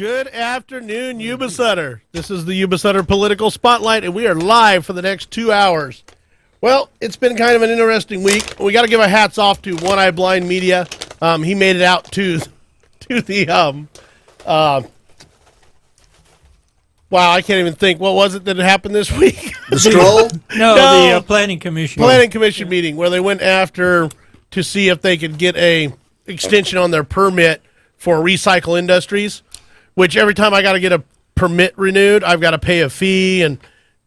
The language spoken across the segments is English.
Good afternoon, Yuba Sutter. This is the Yuba Sutter Political Spotlight, and we are live for the next 2 hours. Well, it's been kind of an interesting week. We got to give our hats off to One Eye Blind Media. He made it out to the wow, I can't even think. What was it that happened this week? The stroll? No, the planning commission. Planning commission meeting where they went after to see if they could get a extension on their permit for recycle industries, which every time I got to get a permit renewed, I've got to pay a fee and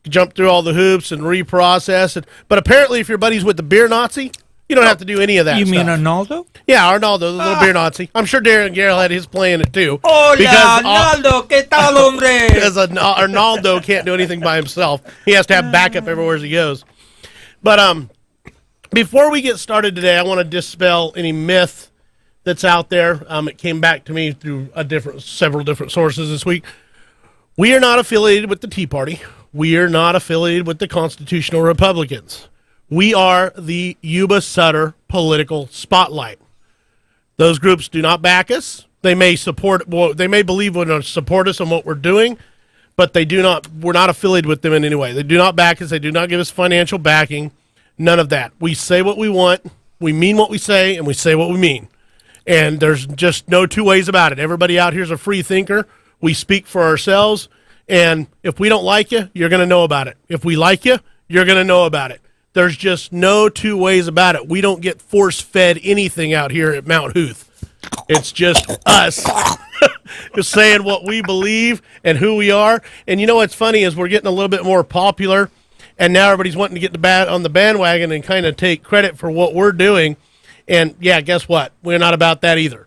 jump through all the hoops and reprocess it. But apparently, if your buddy's with the beer Nazi, you don't have to do any of that. You stuff. mean Arnaldo? Yeah, Arnaldo, the little beer Nazi. I'm sure Darren Garrell had his play in it too. Hola, Arnaldo, ¿qué tal, hombre? Because Arnaldo can't do anything by himself. He has to have backup everywhere he goes. But before we get started today, I want to dispel any myth that's out there. It came back to me through several different sources this week. We are not affiliated with the Tea Party. We are not affiliated with the Constitutional Republicans. We are the Yuba Sutter Political Spotlight. Those groups do not back us. They may support. Well, they may believe we're going to support us on what we're doing, but they do not. We're not affiliated with them in any way. They do not back us. They do not give us financial backing. None of that. We say what we want. We mean what we say, and we say what we mean. And there's just no two ways about it. Everybody out here is a free thinker. We speak for ourselves. And if we don't like you, you're going to know about it. If we like you, you're going to know about it. There's just no two ways about it. We don't get force-fed anything out here at Mount Huth. It's just us just saying what we believe and who we are. And you know what's funny is we're getting a little bit more popular, and now everybody's wanting to get on the bandwagon and kind of take credit for what we're doing. And, yeah, guess what? We're not about that either.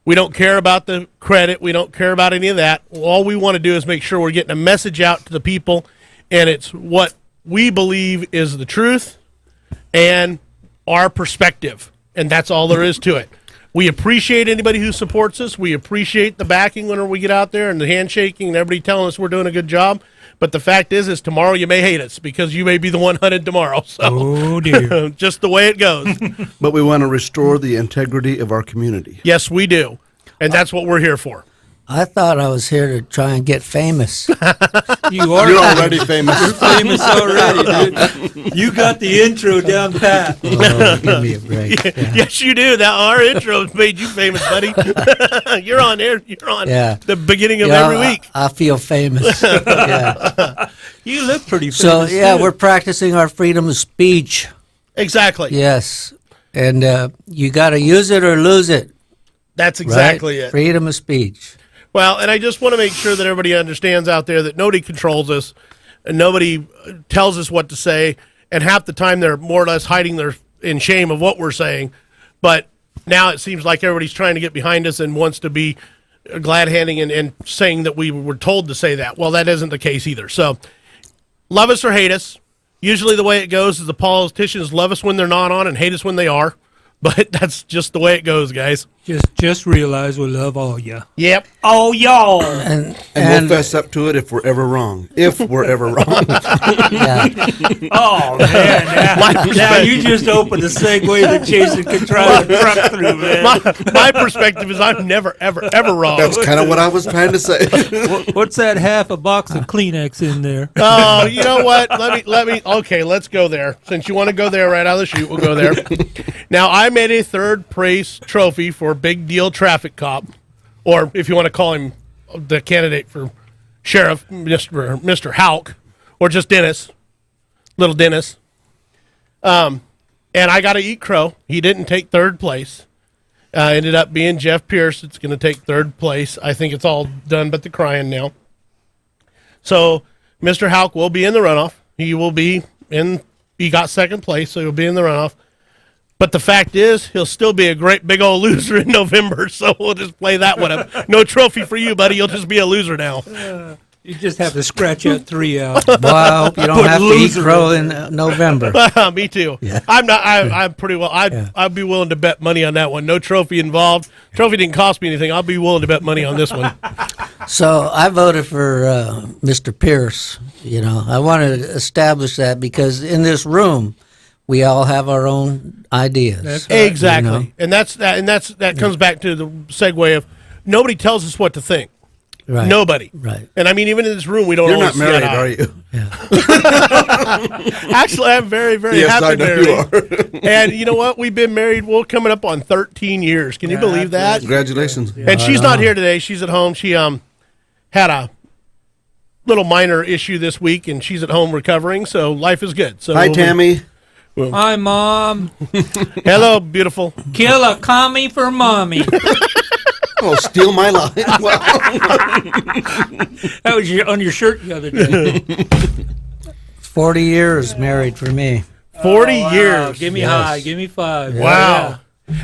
We don't care about the credit. We don't care about any of that. All we want to do is make sure we're getting a message out to the people, and it's what we believe is the truth and our perspective, and that's all there is to it. We appreciate anybody who supports us. We appreciate the backing whenever we get out there and the handshaking and everybody telling us we're doing a good job. But the fact is tomorrow you may hate us because you may be the one hunted tomorrow. So, oh, dear. Just the way it goes. But we want to restore the integrity of our community. Yes, we do. And that's what we're here for. I thought I was here to try and get famous. You're already famous. You're famous already, dude. You got the intro down pat. Oh, give me a break. Yeah. Yes, you do. Our intro made you famous, buddy. You're on there. You're on the beginning of every week. I feel famous. Yeah. You look pretty famous. So, we're practicing our freedom of speech. Exactly. Yes. And you got to use it or lose it. That's exactly it. Freedom of speech. Well, and I just want to make sure that everybody understands out there that nobody controls us and nobody tells us what to say. And half the time they're more or less hiding in shame of what we're saying. But now it seems like everybody's trying to get behind us and wants to be glad-handing and saying that we were told to say that. Well, that isn't the case either. So love us or hate us. Usually the way it goes is the politicians love us when they're not on and hate us when they are. But that's just the way it goes, guys. Just realize we love all ya. Yep. All y'all. And we'll fess up to it if we're ever wrong. If we're ever wrong. Oh, man. Now you just opened a segue that Jason could try to truck through, man. My perspective is I'm never, ever, ever wrong. That's kind of what I was trying to say. What's that half a box of Kleenex in there? Oh, you know what? Let me. Okay, let's go there. Since you want to go there right out of the chute, we'll go there. Now, I made a third place trophy for Big Deal Traffic Cop, or if you want to call him the candidate for sheriff, Mr. Houck, or just Dennis, little Dennis. And I got to eat crow. He didn't take third place. Ended up being Jeff Pierce. That's going to take third place. I think it's all done but the crying now. So Mr. Houck will be in the runoff. He will be in. He got second place, so he'll be in the runoff. But the fact is, he'll still be a great big old loser in November, so we'll just play that one up. No trophy for you, buddy. You'll just be a loser now. You just have to scratch that 3 out. Well, I hope you don't have to eat crow in November. Me too. Yeah. I'm pretty well. I'd be willing to bet money on that one. No trophy involved. Trophy didn't cost me anything. I'll be willing to bet money on this one. So I voted for Mr. Pierce. I want to establish that because in this room, we all have our own ideas. That's right. Exactly. And that comes back to the segue of nobody tells us what to think. Right. Nobody. Right. And I mean, even in this room, we don't. You're always not married, see eye to are eye. you? Actually, I'm very, very Yes, happy I know married. you are. And you know what? We've been married. We're coming up on 13 years. Can you believe that? Congratulations. And she's not here today. She's at home. She had a little minor issue this week, and she's at home recovering. So life is good. So Hi, Tammy. Hi, Mom. Hello, beautiful. Kill a commie for mommy. Oh, steal my line. Wow. That was on your shirt the other day. 40 years married for me. 40 Wow. years. Give me Yes. high. Give me 5. Wow.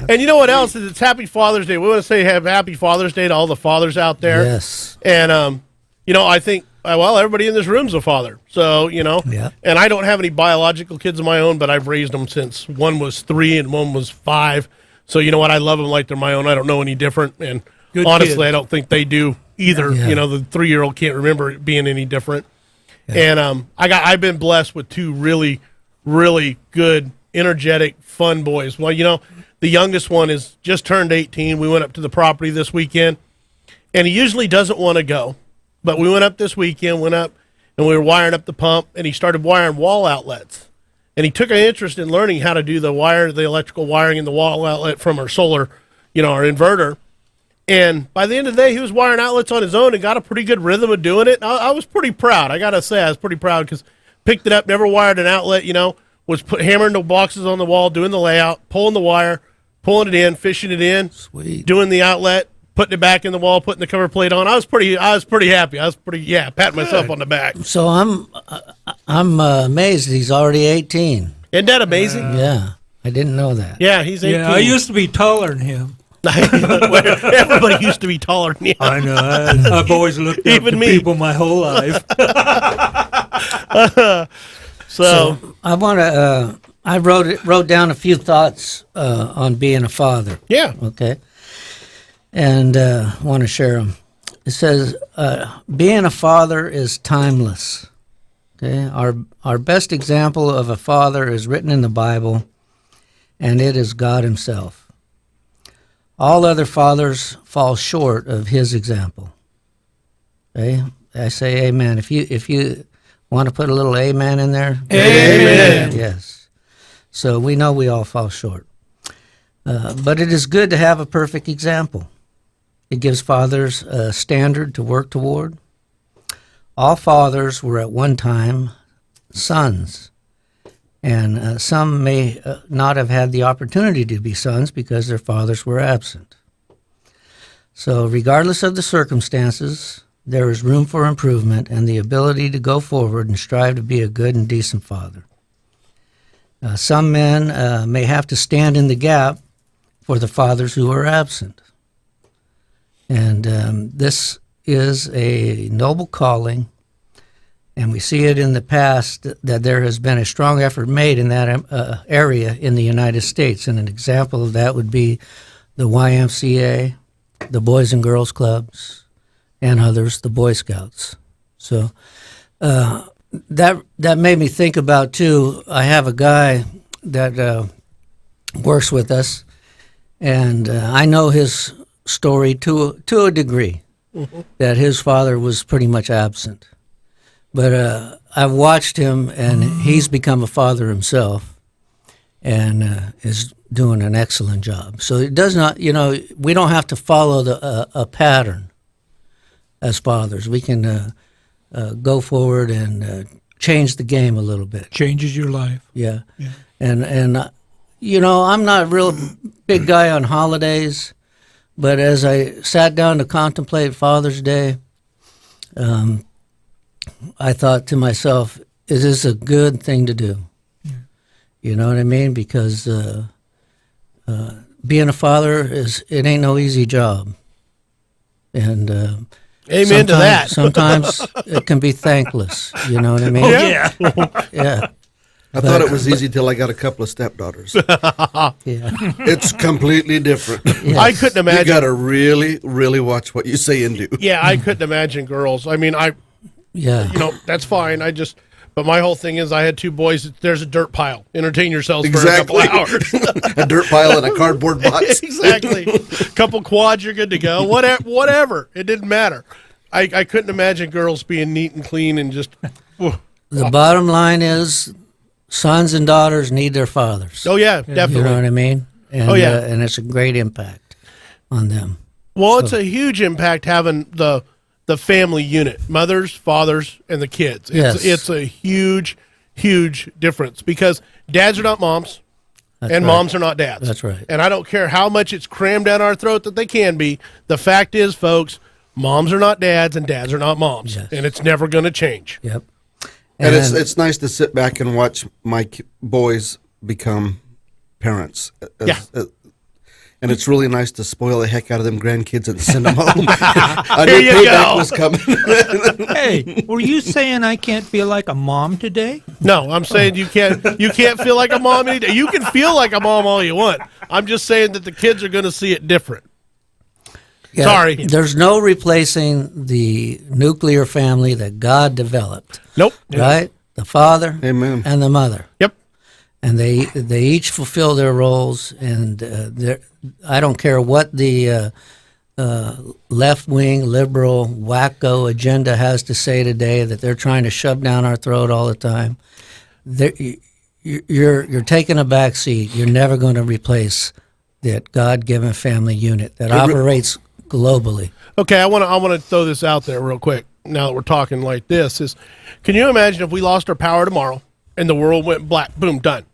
And you know what else? It's Happy Father's Day. We want to say Happy Father's Day to all the fathers out there. Yes. And, you know, I think, well, everybody in this room's a father. So, you know, Yeah. and I don't have any biological kids of my own, but I've raised them since one was 3 and one was 5. So, you know what? I love them like they're my own. I don't know any different. And Good honestly, kids. I don't think they do either. Yeah. You know, the 3-year-old can't remember it being any different. And I've been blessed with 2 really, really good, energetic, fun boys. Well, you know, the youngest one is just turned 18. We went up to the property this weekend, and he usually doesn't want to go. But we went up this weekend, and we were wiring up the pump, and he started wiring wall outlets. And he took an interest in learning how to do the electrical wiring in the wall outlet from our solar, you know, our inverter. And by the end of the day, he was wiring outlets on his own and got a pretty good rhythm of doing it. I was pretty proud. I got to say, I was pretty proud because picked it up, never wired an outlet, you know, was hammering the boxes on the wall, doing the layout, pulling the wire, pulling it in, fishing it in, Sweet. doing the outlet, putting it back in the wall, putting the cover plate on. I was pretty happy. Patting myself on the back. So I'm amazed he's already 18. Isn't that amazing? Yeah. I didn't know that. Yeah, he's 18. Yeah, I used to be taller than him. Everybody used to be taller than you. I know. I've always looked up Even to me. people my whole life. So I want to. I wrote down a few thoughts on being a father. yeah. Okay, and want to share them. It says, being a father is timeless. Okay, our best example of a father is written in the Bible, and it is God Himself. All other fathers fall short of His example. Okay, I say amen. If you want to put a little amen in there, Amen. Yes. So we know we all fall short, but it is good to have a perfect example. It gives fathers a standard to work toward. All fathers were at one time sons, and some may not have had the opportunity to be sons because their fathers were absent. So regardless of the circumstances, there is room for improvement and the ability to go forward and strive to be a good and decent father. Some men may have to stand in the gap for the fathers who are absent. And this is a noble calling, and we see it in the past that there has been a strong effort made in that area in the United States. And an example of that would be the YMCA, the Boys and Girls Clubs, and others, the Boy Scouts. So that made me think about, too, I have a guy that works with us, and I know his story to a degree, that his father was pretty much absent. But I've watched him, and he's become a father himself, and is doing an excellent job. So it does not, we don't have to follow a pattern as fathers. We can go forward and change the game a little bit. Changes your life. Yeah. And I'm not a real big guy on holidays, but as I sat down to contemplate Father's Day, I thought to myself, is this a good thing to do? Yeah. You know what I mean? Because being a father it ain't no easy job. And Amen to that. Sometimes it can be thankless. You know what I mean? Oh, yeah. Yeah. I thought it was easy till I got a couple of stepdaughters. Yeah. It's completely different. Yes. I couldn't You imagine. got to really, really watch what you say and do. Yeah, I couldn't imagine girls. I mean, Yeah. that's fine. But my whole thing is I had 2 boys. There's a dirt pile. Entertain yourselves Exactly. for a couple hours. A dirt pile and a cardboard box. Exactly. Couple quads, you're good to go. Whatever. It didn't matter. I couldn't imagine girls being neat and clean and just. The bottom line is, sons and daughters need their fathers. Oh yeah, definitely. You know what I mean? And, Oh, yeah. and it's a great impact on them. Well, it's a huge impact having the family unit, mothers, fathers, and the kids. Yes. It's a huge, huge difference because dads are not moms, That's and right. moms are not dads. That's right. And I don't care how much it's crammed down our throat that they can be. The fact is, folks, moms are not dads, and dads are not moms, Yes. and it's never going to change. Yep. And it's nice to sit back and watch my boys become parents. Yeah. And it's really nice to spoil the heck out of them grandkids and send them home. I Here knew you payback go. was coming. Hey, were you saying I can't feel like a mom today? No, I'm saying you can't feel like a mom any day. You can feel like a mom all you want. I'm just saying that the kids are going to see it different. Yeah, Sorry. There's no replacing the nuclear family that God developed, Nope. right? The father Amen. and the mother. Yep. And they each fulfill their roles, and I don't care what the left-wing, liberal, wacko agenda has to say today that they're trying to shove down our throat all the time. You're taking a back seat. You're never going to replace that God-given family unit that operates globally. Okay, I want to throw this out there real quick. Now that we're talking like this, can you imagine if we lost our power tomorrow and the world went black? Boom, done.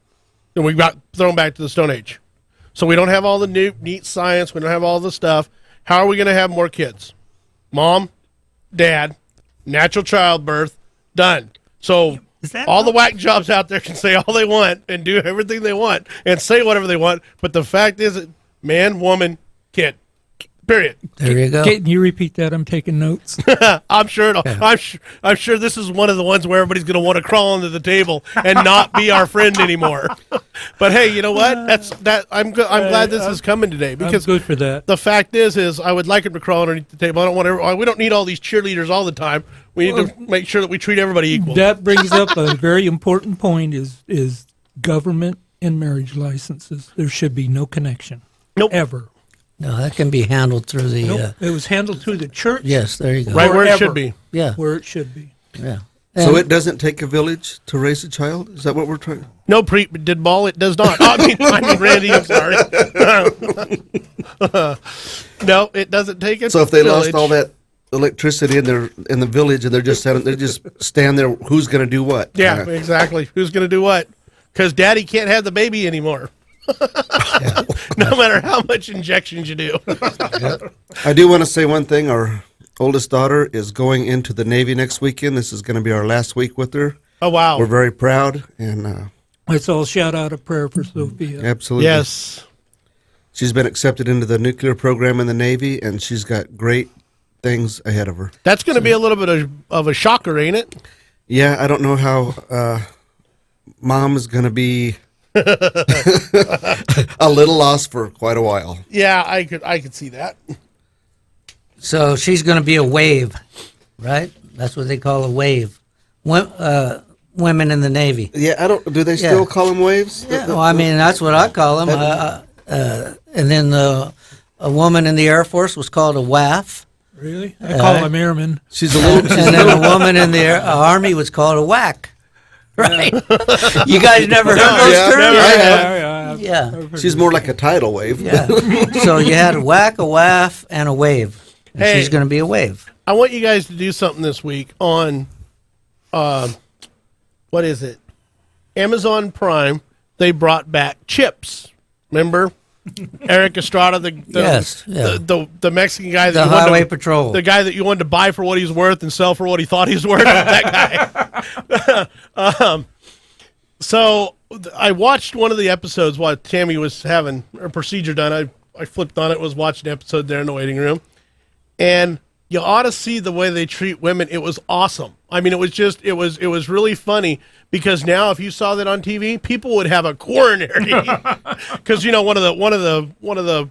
And we got thrown back to the Stone Age. So we don't have all the neat science. We don't have all the stuff. How are we going to have more kids? Mom, dad, natural childbirth, done. So all the whack jobs out there can say all they want and do everything they want and say whatever they want. But the fact is, man, woman, kid. Period. There you go. Can you repeat that? I'm taking notes. I'm sure. I'm sure this is one of the ones where everybody's going to want to crawl under the table and not be our friend anymore. But hey, you know what? I'm glad this is coming today because I'm good for that. the fact is I would like him to crawl underneath the table. I don't want we don't need all these cheerleaders all the time. We need to make sure that we treat everybody equal. That brings up a very important point: is government and marriage licenses. There should be no connection. Nope. Ever. No, that can be handled through the. Nope. It was handled through the church. Yes, there you go. Right where it Forever. should be. Yeah, Where it should be. yeah. So And- it doesn't take a village to raise a child? Is that what we're trying? No, did ball. It does not. I mean, Randy. I'm sorry. No, it doesn't take it. So if they lost all that electricity in the village and they're just stand there, who's going to do what? Yeah, exactly. Who's going to do what? Because daddy can't have the baby anymore. No matter how much injections you do. I do want to say one thing. Our oldest daughter is going into the Navy next weekend. This is going to be our last week with her. Oh, wow. We're very proud, and Let's all shout out a prayer for Sophia. absolutely. Yes. She's been accepted into the nuclear program in the Navy, and she's got great things ahead of her. That's going to be a little bit of a shocker, ain't it? Yeah, I don't know how Mom is going to be a little lost for quite a while. Yeah, I could see that. So she's going to be a wave, right? That's what they call a wave. Women in the Navy. Yeah, do they still call them waves? Yeah, well, I mean, that's what I call them. And then a woman in the Air Force was called a WAF. Really? I call them airmen. She's a little. And then a woman in the Army was called a whack. Right? You guys never heard those Yeah, terms? I have. Yeah. She's more like a tidal wave. Yeah. So you had a whack, a waff, and a wave. And Hey. she's going to be a wave. I want you guys to do something this week on, what is it? Amazon Prime. They brought back Chips. Remember? Eric Estrada, Yes, yeah. the Mexican guy that The you wanted Highway to, Patrol. the guy that you wanted to buy for what he's worth and sell for what he thought he's worth. That guy. So I watched one of the episodes while Tammy was having her procedure done. I flipped on it, was watching an episode there in the waiting room, and you ought to see the way they treat women. It was awesome. I mean, it was really funny because now if you saw that on TV, people would have a coronary because one of the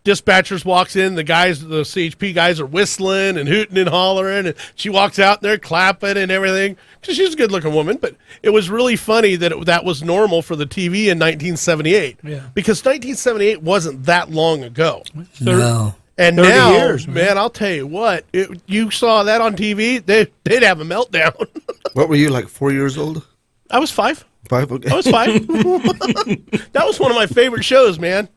dispatchers walks in, the CHP guys are whistling and hooting and hollering, and she walks out and they're clapping and everything because she's a good looking woman. But it was really funny that that was normal for the TV in 1978 Yeah. because 1978 wasn't that long ago. No. And 30 now, years, man, I'll tell you what, you saw that on TV, they'd have a meltdown. What were you, like 4 years old? I was 5. 5? Okay. I was 5. That was one of my favorite shows, man.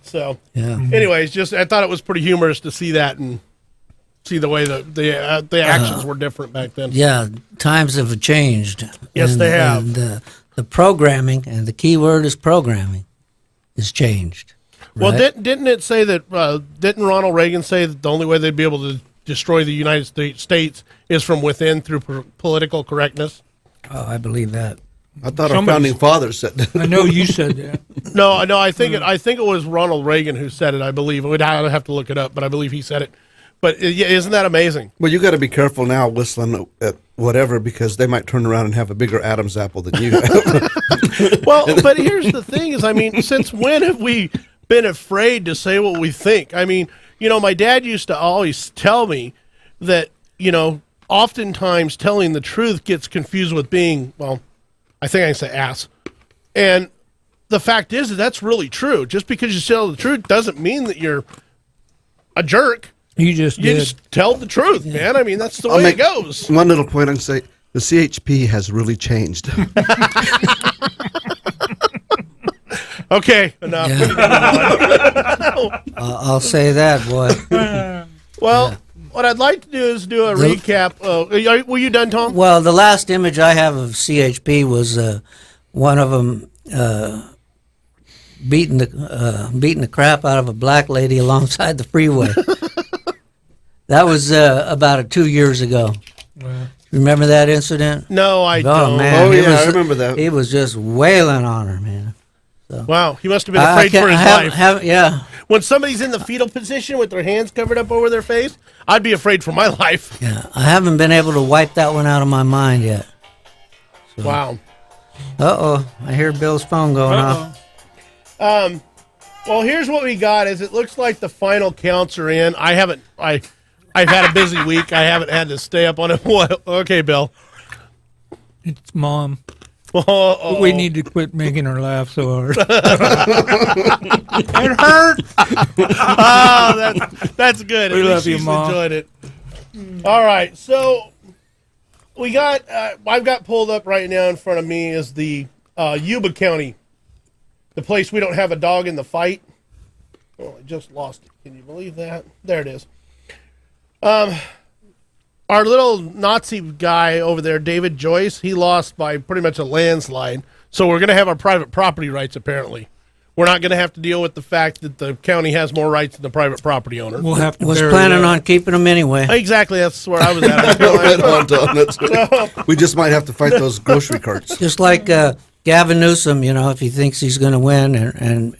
So, Yeah. anyways, just I thought it was pretty humorous to see that and see the way the actions were different back then. Yeah, times have changed. Yes, they have. And the programming, and the key word is programming, is changed. Well, right? didn't it say that? Didn't Ronald Reagan say that the only way they'd be able to destroy the United States is from within through political correctness? Oh, I believe that. I thought our Somebody's- founding fathers said that. I know you said that. No, I think it was Ronald Reagan who said it. I believe. I'd have to look it up, but I believe he said it. But yeah, isn't that amazing? Well, you got to be careful now whistling at whatever, because they might turn around and have a bigger Adam's apple than you have. Well, but here's the thing: is I mean, since when have we been afraid to say what we think? I mean, my dad used to always tell me that oftentimes telling the truth gets confused with being, well, I think I can say ass. And the fact is that that's really true. Just because you tell the truth doesn't mean that you're a jerk. You just You did. just tell the truth, man. I mean, that's the way it goes. One little point I can say, the CHP has really changed. Okay, enough. Yeah. I'll say that, boy. Well, what I'd like to do is do a recap. Were you done, Tom? Well, the last image I have of CHP was one of them beating the crap out of a black lady alongside the freeway. That was about 2 years ago. Remember that incident? No, I Oh don't. man! Oh, he yeah, was- I remember that. He was just wailing on her, man. Wow, he must have been afraid for his life. Yeah, When somebody's in the fetal position with their hands covered up over their face, I'd be afraid for my life. yeah. I haven't been able to wipe that one out of my mind yet. Wow. I hear Bill's phone going off. Well, here's what we got. Is it looks like the final counts are in. I've had a busy week. I haven't had to stay up on it. What? Okay, Bill. It's Mom. Oh, We need to quit making her laugh so hard. It hurts. that's good. We At love least you, she's Mom. enjoyed it. All right, so we got. I've got pulled up right now in front of me is the Yuba County, the place we don't have a dog in the fight. Oh, I just lost it. Can you believe that? There it is. Our little Nazi guy over there, David Joyce, he lost by pretty much a landslide. So we're going to have our private property rights, apparently. We're not going to have to deal with the fact that the county has more rights than the private property owner. We'll have to Was bury planning that. on keeping them anyway. Exactly, that's where I was at. I feel Right like- on, Tom. We just might have to fight those grocery carts. Just like Gavin Newsom, if he thinks he's going to win, and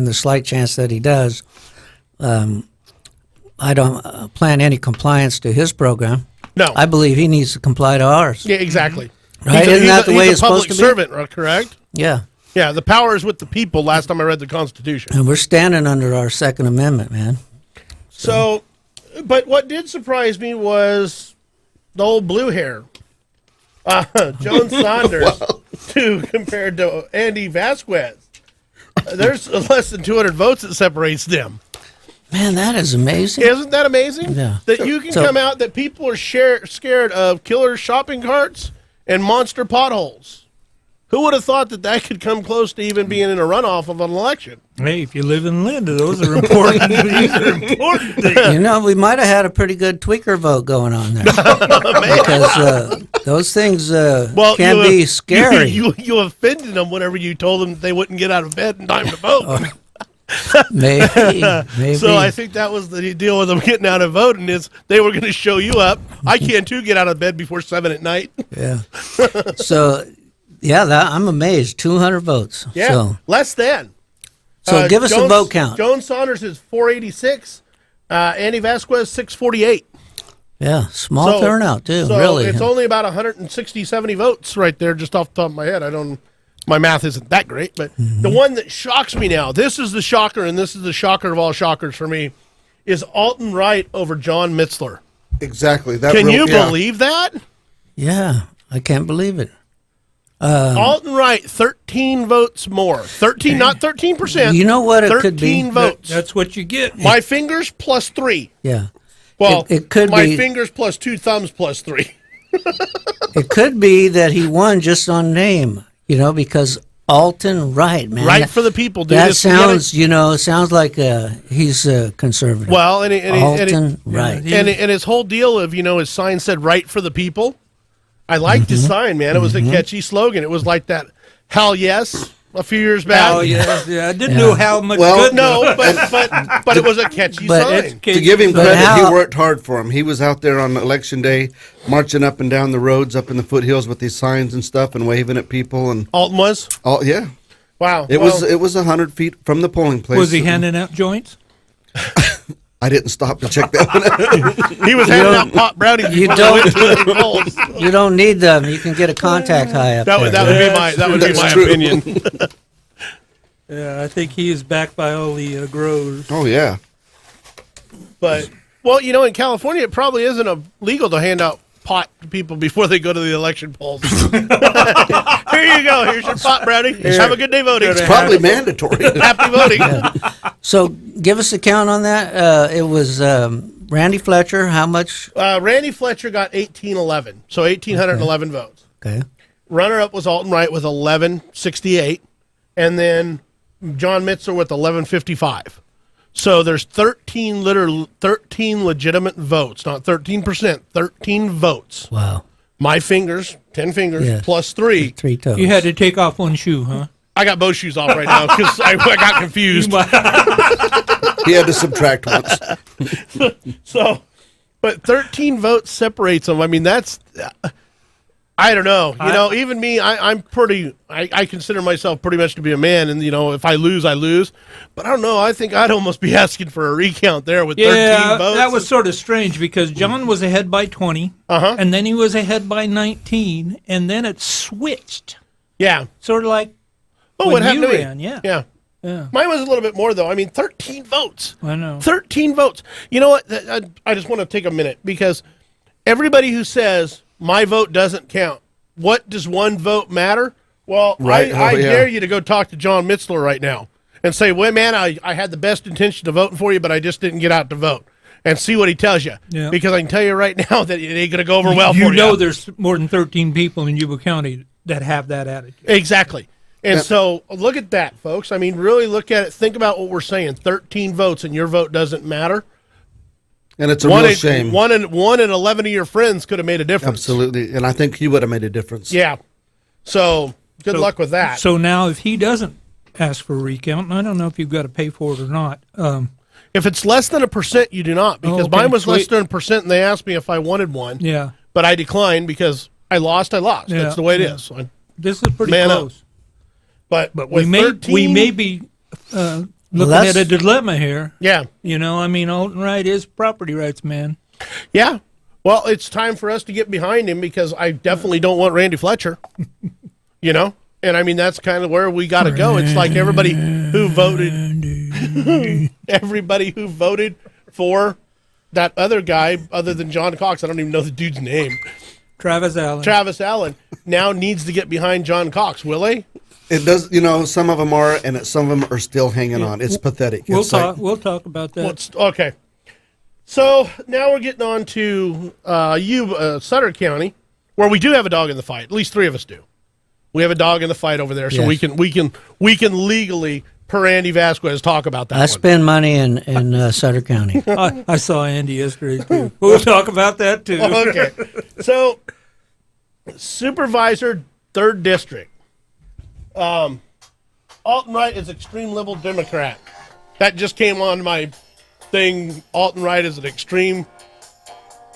the slight chance that he does, I don't plan any compliance to his program. No. I believe he needs to comply to ours. Yeah, exactly. Right? Isn't that the way he's it's a public supposed to be? servant, right, correct? Yeah. Yeah, the power is with the people. Last time I read the Constitution. And we're standing under our Second Amendment, man. So, but what did surprise me was the old blue hair. Joan Saunders, compared to Andy Vasquez. There's less than 200 votes that separates them. Man, that is amazing. Isn't that amazing? Yeah. That you can So- come out that people are scared of killer shopping carts and monster potholes. Who would have thought that could come close to even being in a runoff of an election? Hey, if you live in Linda, those are important. These are important things. We might have had a pretty good tweaker vote going on there. Because those things can be scary. You offended them whenever you told them they wouldn't get out of bed in time to vote. Maybe. So I think that was the deal with them getting out of voting is they were going to show you up. I can too get out of bed before 7 at night. Yeah. So, yeah, I'm amazed. 200 votes. Yeah, less than. So give us a vote count. Joan Saunders is 486. Andy Vasquez 648. Yeah, small turnout too. So really. it's only about 160, 70 votes right there, just off the top of my head. My math isn't that great, but the one that shocks me now, this is the shocker, and this is the shocker of all shockers for me, is Alton Wright over John Mitzler. Exactly. Can you believe that? Yeah, I can't believe it. Alton Wright, 13 votes more. 13, not 13%. You know what it could be? 13 votes. That's what you get. My fingers plus 3. Yeah. Well, It could my be- fingers plus 2 thumbs plus 3. It could be that he won just on name, because Alton Wright, man. Right for the people, dude. That It's- you gotta- sounds like he's conservative. Well, and Alton Wright. and his whole deal of, his sign said right for the people. I liked his sign, man. It was a catchy slogan. It was like that, hell yes, a few years back. Oh yeah. I didn't know how much Well, good. No, but it was a catchy But sign. To give him But credit, how- he worked hard for him. He was out there on election day, marching up and down the roads, up in the foothills with these signs and stuff, and waving at people. And Alton was? oh yeah, Wow. it was 100 feet from the polling place. Was he handing out joints? I didn't stop to check that one out. He was handing out pot brownies you before they went to the polls. You don't need them. You can get a contact high up That would there. be That's my true. opinion. Yeah, I think he is backed by all the growers. Oh yeah, But well, in California, it probably isn't legal to hand out pot to people before they go to the election polls. Here you go. Here's your pot brownie. Have a good day voting. it's probably mandatory. Happy voting. So give us a count on that. It was Randy Fletcher. How much? Randy Fletcher got 1811, so 1,811 votes. Okay. Runner-up was Alton Wright with 1168, and then John Mitzler with 1155. So there's 13 legitimate votes, not 13%, 13 votes. Wow. My fingers, 10 fingers, Yes. plus 3. 3 toes. You had to take off one shoe, huh? I got both shoes off right now because I got confused. He had to subtract once. So, but 13 votes separates them. I mean, that's, I don't know. Even me, I'm pretty, I consider myself pretty much to be a man. And, if I lose, I lose. But I don't know. I think I'd almost be asking for a recount there with 13 votes. that was sort of strange because John was ahead by 20, and then he was ahead by 19, and then it switched. Yeah. Sort of like Oh, when what happened you to me? ran, yeah. Yeah. Yeah. Mine was a little bit more, though. I mean, 13 votes. I know. 13 votes. You know what? I just want to take a minute because everybody who says my vote doesn't count, what does one vote matter? Well, Right. I Oh, yeah. dare you to go talk to John Mitzler right now and say, well, man, I had the best intention of voting for you, but I just didn't get out to vote. And see what he tells you. Yeah. Because I can tell you right now that it ain't going to go over well for You you. know there's more than 13 people in Yuba County that have that attitude. Exactly. And so look at that, folks. I mean, really look at it. Think about what we're saying. 13 votes and your vote doesn't matter. And it's a real shame. One and 11 of your friends could have made a difference. Absolutely. And I think he would have made a difference. Yeah. So good luck with that. So now if he doesn't ask for a recount, and I don't know if you've got to pay for it or not, if it's less than 1%, you do not, because okay, mine was less sweet. than 1%, and they asked me if I wanted one. yeah, But I declined because I lost. Yeah, That's the way it yeah. is. this is pretty Man up. close. But We with may 13, we may be looking that's- at a dilemma here. Yeah. I mean, Alton Wright is property rights man. Yeah. Well, it's time for us to get behind him because I definitely don't want Randy Fletcher. And I mean, that's kind of where we got to go. It's like everybody who voted for that other guy, other than John Cox, I don't even know the dude's name, Travis Allen. Travis Allen, now needs to get behind John Cox, will they? It does, some of them are, and some of them are still hanging on. It's pathetic. We'll It's like- talk. We'll talk about that. Okay. So now we're getting on to Sutter County, where we do have a dog in the fight. At least 3 of us do. We have a dog in the fight over there, so Yes. we can legally, per Andy Vasquez, talk about that. I one. spend money in Sutter County. I saw Andy yesterday too. We'll talk about that too. Okay. So, Supervisor, 3rd District. Alton Wright is extreme liberal Democrat. That just came on my thing. Alton Wright is an extreme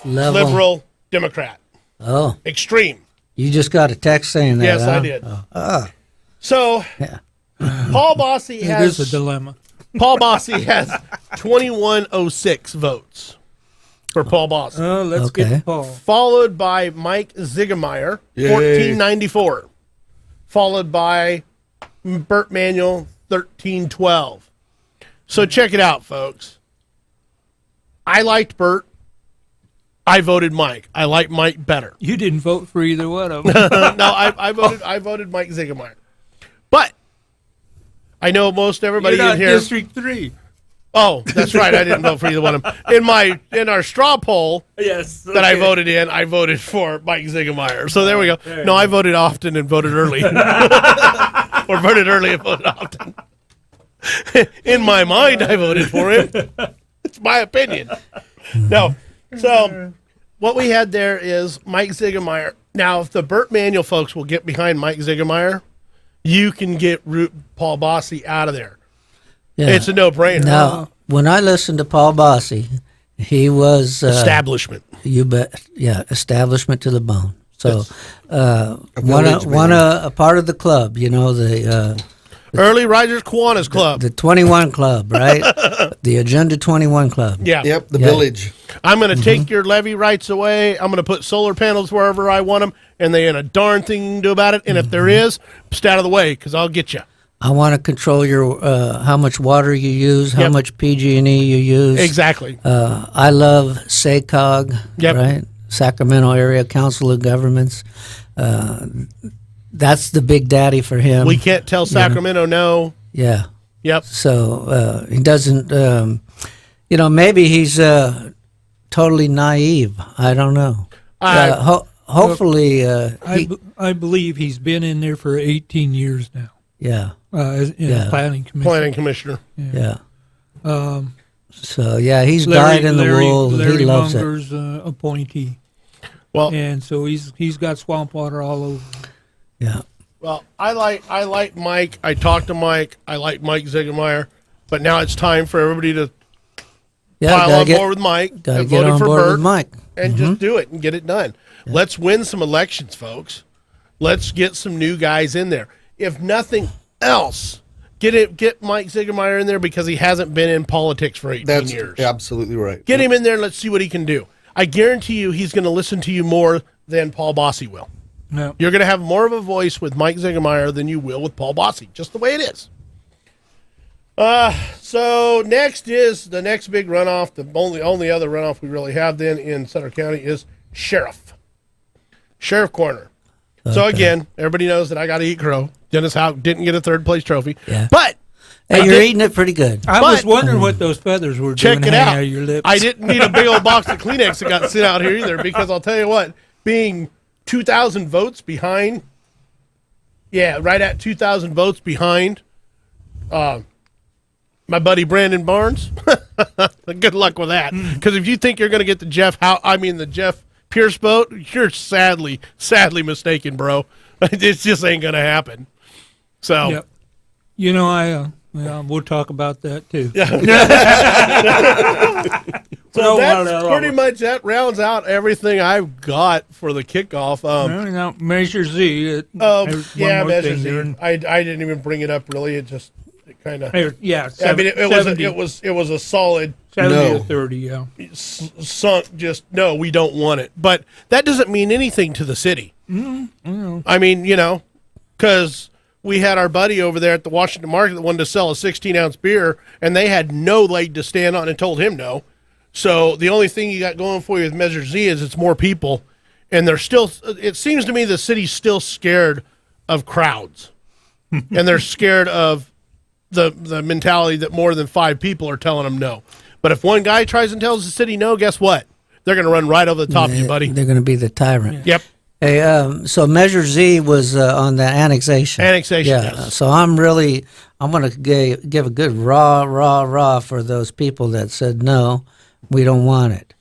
Level. liberal Democrat. Oh, Extreme. you just got a text saying that. Yes, huh? I did. Oh. So, Yeah. Paul Bossy It is a has dilemma. 2106 votes for Paul Bossy. Oh, let's Okay. get Paul. Followed by Mike Zigemeyer, Yay. 1494. Followed by Burt Manuel, 1312. So check it out, folks. I liked Burt. I voted Mike. I like Mike better. You didn't vote for either one of them. No, I voted Mike Ziegemeyer. But I know most everybody You're not in here. District 3. Oh, that's right. I didn't vote for either one of them. In our straw poll Yes. that I voted in, I voted for Mike Ziegemeyer. So there we go. No, I voted often and voted early. Or voted early and voted often. In my mind, I voted for him. It's my opinion. No. So what we had there is Mike Ziegemeyer. Now, if the Burt Manuel folks will get behind Mike Ziegemeyer, you can get Paul Bossy out of there. Yeah. It's a no-brainer. Now, when I listened to Paul Bossy, he was Establishment. You bet. Yeah, establishment to the bone. So, village a part of the club, the Early Risers Kiwanis Club. the 21 Club, right? The Agenda 21 Club. Yeah. Yep, the Yeah. village. I'm going to take your levy rights away. I'm going to put solar panels wherever I want them, and they ain't a darn thing you can do about it. And if there is, stay out of the way because I'll get you. I want to control your how much water you use, how Yep. much PG&E you use. Exactly. I love SACOG, Yep. right? Sacramento Area Council of Governments. That's the big daddy for him. We can't tell Sacramento no. Yeah. Yep. So he doesn't, maybe he's totally naive. I don't know. Hopefully, I believe he's been in there for 18 years now. yeah, In planning commission. Planning commissioner. yeah. So, yeah, he's Larry, dyed in the Larry, wool. Larry He loves it. Munger's appointee, Well, and so he's got swamp water all over. Yeah. I like Mike. I talked to Mike. I like Mike Ziegemeyer. But now it's time for everybody to Yeah, pile on board with Mike gotta and get voted on for board Burt with Mike. and just do it and get it done. Let's win some elections, folks. Let's get some new guys in there. If nothing else, get Mike Ziegemeyer in there because he hasn't been in politics for 18 That's years. absolutely right. Get him in there and let's see what he can do. I guarantee you he's going to listen to you more than Paul Bossy will. No. You're going to have more of a voice with Mike Ziegemeyer than you will with Paul Bossy, just the way it is. So next is the next big runoff. The only other runoff we really have then in Sutter County is sheriff corner. So again, everybody knows that I got to eat crow. Dennis Howe didn't get a third place trophy, Yeah. but Hey, I you're did- eating it pretty good. I was But- wondering what those feathers were check doing it hanging out. of your lips. I didn't need a big old box of Kleenex that got sent out here either because I'll tell you what, being 2,000 votes behind, right at 2,000 votes behind, my buddy Brandon Barnes. Good luck with that. Because if you think you're going to get the Jeff Pierce vote, you're sadly mistaken, bro. It just ain't going to happen. So. Yep. We'll talk about that too. So that's pretty much that rounds out everything I've got for the kickoff. Now, Measure Z. there's one more Measure thing Z. there. I didn't even bring it up really. It kind of. Yeah, I mean, seventy, it was a solid 70 No. to 30. Yeah. sunk. Just no, we don't want it. But that doesn't mean anything to the city. I mean, because we had our buddy over there at the Washington Market that wanted to sell a 16-ounce beer, and they had no leg to stand on and told him no. So the only thing you got going for you with Measure Z is it's more people, and they're still. It seems to me the city's still scared of crowds, and they're scared of the mentality that more than 5 people are telling them no. But if one guy tries and tells the city no, guess what? They're going to run right over the top of you, buddy. They're going to be the tyrant. Yep. Hey, so Measure Z was on the annexation. Annexation, Yeah. yes. So I'm going to give a good rah for those people that said no, we don't want it.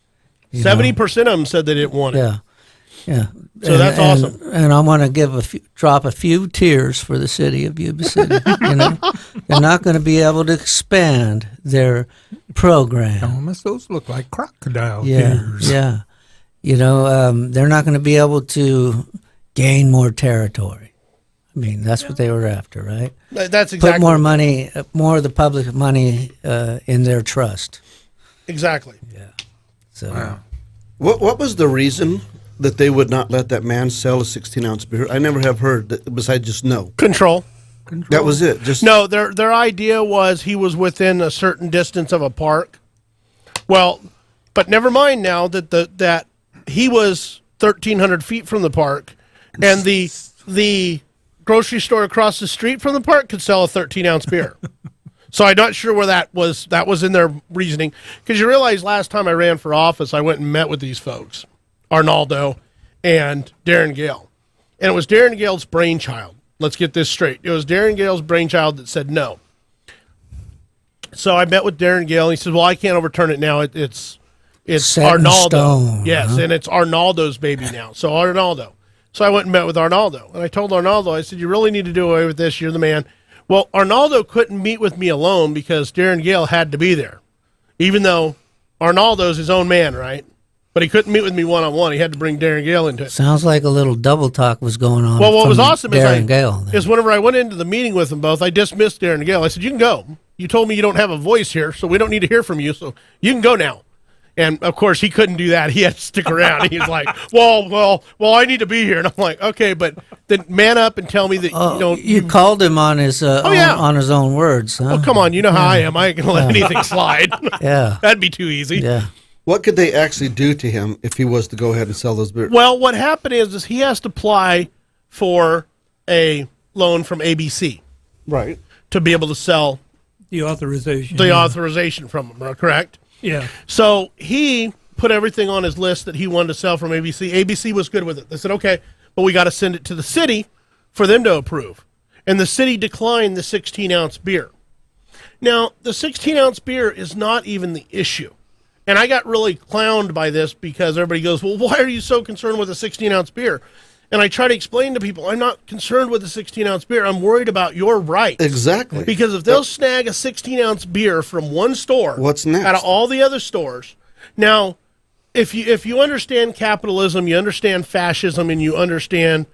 70% of them said they didn't want it. Yeah. Yeah. So that's awesome. And I want to drop a few tears for the city of Yuba City. They're not going to be able to expand their program. Thomas, those look like crocodile Yeah, tears. yeah. They're not going to be able to gain more territory. I mean, that's what they were after, right? That's exactly Put more money, more of the public money in their trust. exactly. So, What was the reason that they would not let that man sell a 16-ounce beer? I never have heard that besides just no. Control. That was it. Just No, their idea was he was within a certain distance of a park. Well, but never mind now that he was 1,300 feet from the park, and the grocery store across the street from the park could sell a 13-ounce beer. So I'm not sure where that was in their reasoning, because you realize last time I ran for office, I went and met with these folks, Arnaldo and Darren Gale. And it was Darren Gale's brainchild. Let's get this straight. It was Darren Gale's brainchild that said no. So I met with Darren Gale, and he said, well, I can't overturn it now. It's Set in Arnaldo. stone, Yes, and it's Arnaldo's baby now. So Arnaldo. So I went and met with Arnaldo. And I told Arnaldo, I said, you really need to do away with this. You're the man. Well, Arnaldo couldn't meet with me alone because Darren Gale had to be there, even though Arnaldo's his own man, right? But he couldn't meet with me one-on-one. He had to bring Darren Gale into it. Sounds like a little double talk was going on. Well, what from was awesome Darren Gale, is whenever I went into the meeting with them both, I dismissed Darren Gale. I said, you can go. You told me you don't have a voice here, so we don't need to hear from you, so you can go now. And, of course, he couldn't do that. He had to stick around. He's like, well, I need to be here. And I'm like, okay, but then man up and tell me that, you called him on his on his own words, huh? Well, come on, you know how I am. I ain't going to let anything slide. Yeah. That'd be too easy. Yeah. What could they actually do to him if he was to go ahead and sell those beers? Well, what happened is he has to apply for a loan from ABC Right. to be able to sell The authorization. the authorization from them, correct? Yeah. So he put everything on his list that he wanted to sell from ABC. ABC was good with it. They said, okay, but we got to send it to the city for them to approve. And the city declined the 16-ounce beer. Now, the 16-ounce beer is not even the issue. And I got really clowned by this because everybody goes, well, why are you so concerned with a 16-ounce beer? And I try to explain to people, I'm not concerned with a 16-ounce beer. I'm worried about your right. Exactly. Because if they'll snag a 16-ounce beer from one store, What's next? out of all the other stores, now, if you understand capitalism, you understand fascism, and you understand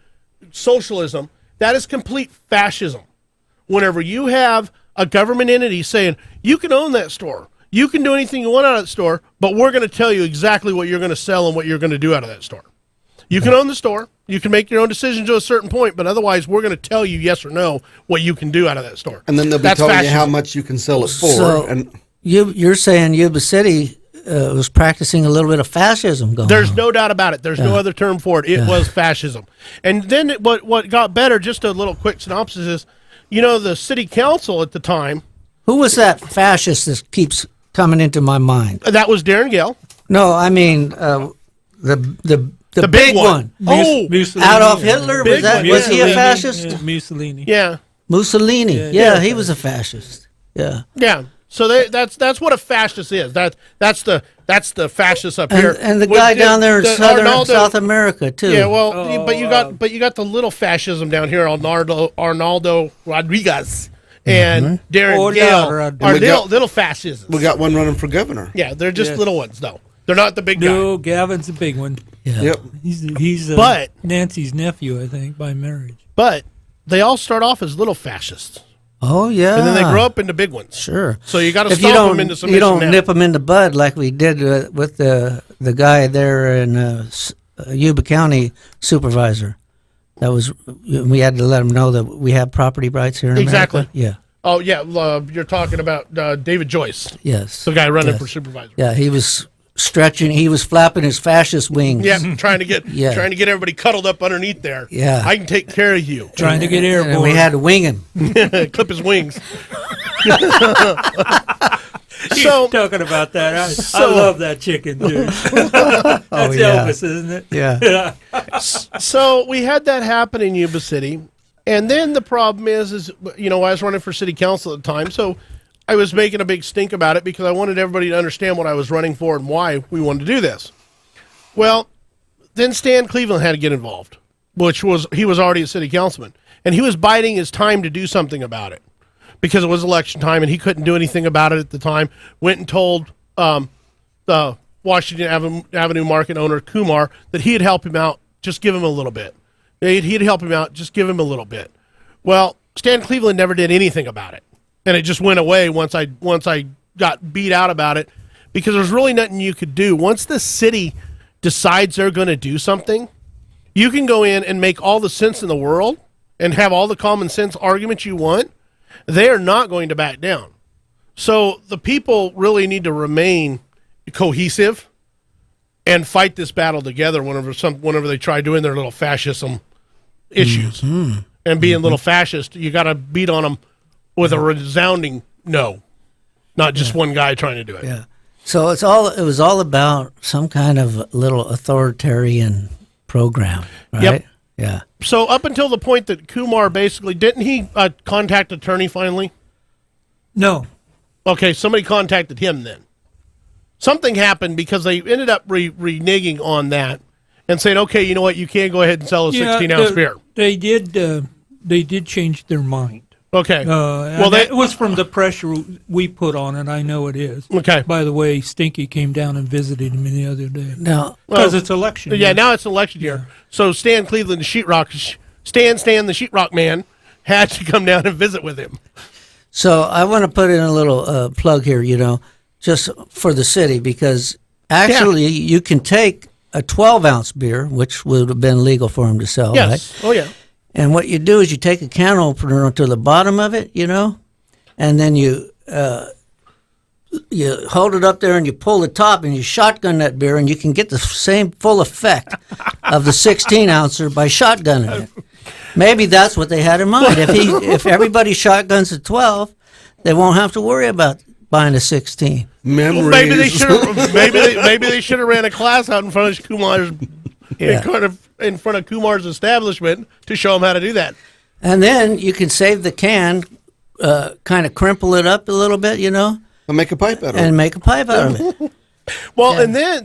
socialism, that is complete fascism. Whenever you have a government entity saying, you can own that store, you can do anything you want out of that store, but we're going to tell you exactly what you're going to sell and what you're going to do out of that store. You can own the store. You can make your own decisions to a certain point, but otherwise we're going to tell you yes or no what you can do out of that store. And then they'll be That's telling you fascism. how much you can sell it for. So and you're saying Yuba City was practicing a little bit of fascism going There's on. no doubt about it. There's no other term for it. It was fascism. And then what got better, just a little quick synopsis is, the city council at the time, Who was that fascist that keeps coming into my mind? that was Darren Gale. No, I mean the big one. Oh, Mussolini. Adolf Hitler, Big one, was he a yeah. fascist? Yeah, Mussolini. yeah. Mussolini. Yeah, he was a fascist. Yeah. Yeah. So that's what a fascist is. That's the fascist up here. And the With guy down there in Arnaldo- South America too. Yeah, well, but you got the little fascism down here, Arnaldo Rodriguez and Darren Oh, Gale yeah, are we got- little fascists. we got one running for governor. Yeah, they're just Yes. little ones though. They're not the big guy. No, Gavin's a big one. Yeah. Yep. He's But- Nancy's nephew, I think, by marriage. But they all start off as little fascists, Oh yeah. and then they grow up into big ones. Sure. So you got to If you stop don't, them into submission you don't now. nip them in the bud like we did with the guy there in Yuba County supervisor. That was we had to let him know that we have property rights here in Exactly. America. Yeah. Oh yeah, you're talking about David Joyce, Yes. the guy running Yes. for supervisor. Yeah, he was stretching. He was flapping his fascist wings. Yeah, trying to get Yeah. everybody cuddled up underneath there. Yeah. I can take care of you. Trying to get airborne. And we had to wing him. Clip his wings. So talking about that. I So- love that chicken, dude. That's yeah. Elvis, isn't it? Yeah. so we had that happen in Yuba City, and then the problem is I was running for city council at the time, so I was making a big stink about it because I wanted everybody to understand what I was running for and why we wanted to do this. Well, then Stan Cleveland had to get involved, he was already a city councilman, and he was biding his time to do something about it because it was election time and he couldn't do anything about it at the time. Went and told the Washington Avenue Market owner Kumar that he'd help him out, just give him a little bit. He'd help him out, just give him a little bit. Well, Stan Cleveland never did anything about it, and it just went away once I got beat out about it because there's really nothing you could do. Once the city decides they're going to do something, you can go in and make all the sense in the world and have all the common sense arguments you want. They are not going to back down. So the people really need to remain cohesive and fight this battle together whenever they try doing their little fascism issues and being little fascist. You got to beat on them with a resounding no, not just one guy trying to do it. Yeah. So it was all about some kind of little authoritarian program, right? Yep. Yeah. So up until the point that Kumar basically didn't he contact attorney finally? No. Okay, somebody contacted him then. Something happened because they ended up reneging on that and saying, okay, you know what, you can't go ahead and sell a 16-ounce beer. They did change their mind. Okay. Well, it was from the pressure we put on it. I know it is. Okay. By the way, Stinky came down and visited him the other day. Now, Because it's election Yeah, year. now it's election year. So Stan Cleveland, the sheetrock, Stan the sheetrock man, had to come down and visit with him. so I want to put in a little plug here, just for the city, because actually you can take a 12-ounce beer, which would have been legal for him to sell, Yes. right? Oh, yeah. And what you do is you take a can opener to the bottom of it, and then you hold it up there and you pull the top and you shotgun that beer, and you can get the same full effect of the 16-ouncer by shotgunning it. Maybe that's what they had in mind. If everybody shotguns a 12, they won't have to worry about buying a 16. Memories. Maybe they should have. Maybe they should have ran a class out in front of Kumar's, in front of Kumar's establishment to show them how to do that. And then you can save the can, kind of crimple it up a little bit, I'll make a pipe out of it. and make a pipe out of it. Well, and then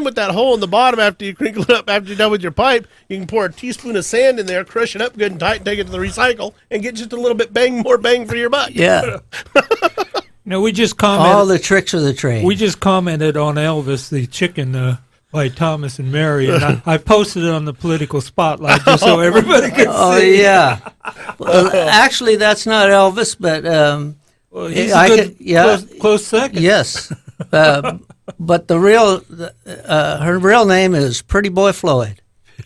with that hole in the bottom, after you crinkle it up, after you're done with your pipe, you can pour a teaspoon of sand in there, crush it up good and tight, and take it to the recycle, and get just a little bit more bang for your buck. Yeah. No, we just All commented. the tricks of the trade. We just commented on Elvis the Chicken by Thomas and Mary, and I posted it on the political spotlight just so everybody could Oh see. yeah. Well, actually, that's not Elvis, but Well, he's I a good could- close second. yes. But her real name is Pretty Boy Floyd.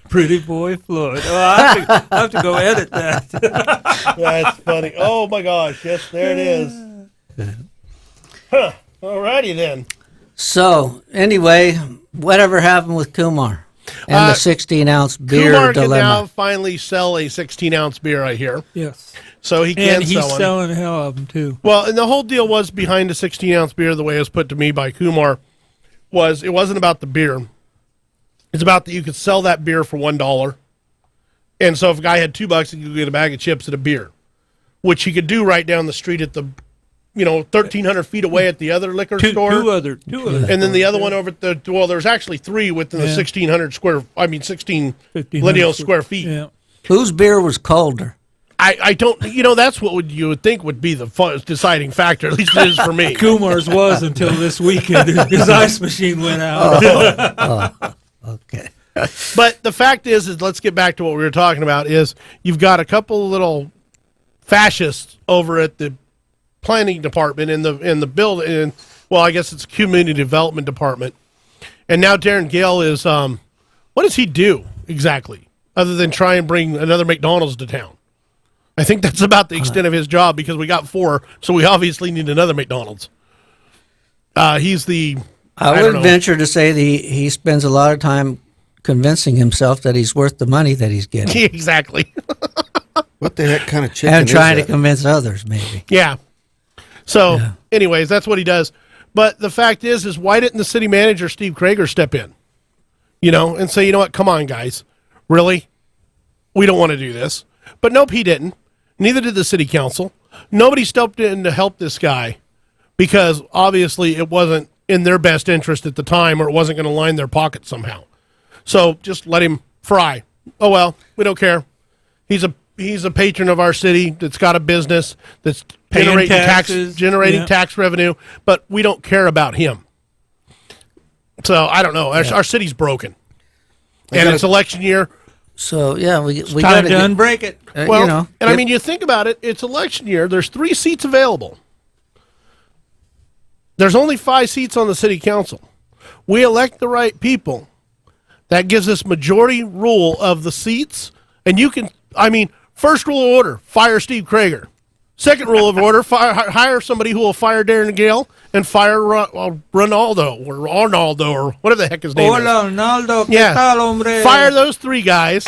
Pretty Boy Floyd. Oh, I have to go edit that. That's funny. Oh my gosh! Yes, there it is. Huh. Alrighty then. So anyway, whatever happened with Kumar and the 16-ounce beer Kumar can dilemma? now finally sell a 16-ounce beer, I hear. Yes. So he can And he's sell one. selling hell of them, too. Well, and the whole deal was behind a 16-ounce beer, the way it was put to me by Kumar, was it wasn't about the beer. It's about that you could sell that beer for $1. And so if a guy had $2, he could get a bag of chips and a beer, which he could do right down the street at the, 1,300 feet away at the other liquor store. Two other. And then the other one over at there's actually three within the 16 lineal square feet. Yeah. Whose beer was colder? I don't, that's what you would think would be the deciding factor, at least it is for me. Kumar's was until this weekend. His ice machine went out. Okay. But the fact is let's get back to what we were talking about, is you've got a couple of little fascists over at the planning department in the building, well, I guess it's community development department. And now Darren Gale is, what does he do exactly other than try and bring another McDonald's to town? I think that's about the extent of his job, because we got 4, so we obviously need another McDonald's. He's the... I would venture to say that he spends a lot of time convincing himself that he's worth the money that he's getting. Exactly. What the heck kind of chicken And is trying to that? convince others, maybe. Yeah. So, anyways, that's what he does. But the fact is why didn't the city manager, Steve Krager, step in? And say, you know what, come on, guys. Really? We don't want to do this. But nope, he didn't. Neither did the city council. Nobody stepped in to help this guy, because obviously it wasn't in their best interest at the time, or it wasn't going to line their pockets somehow. So just let him fry. Oh, well, we don't care. He's a patron of our city that's got a business that's Paying generating taxes, tax revenue, but we don't care about him. So I don't know. Our city's broken, and it's election year. So yeah, we Time got to to unbreak it. Well, I mean, you think about it. It's election year. There's 3 seats available. There's only 5 seats on the city council. We elect the right people. That gives us majority rule of the seats. And you can, first rule of order, fire Steve Krager. Second rule of order: hire somebody who will fire Darren Gale and fire Ronaldo or Arnaldo or whatever the heck his name is. Hola, Ronaldo. ¿Qué Yeah. tal, hombre? Fire those three guys,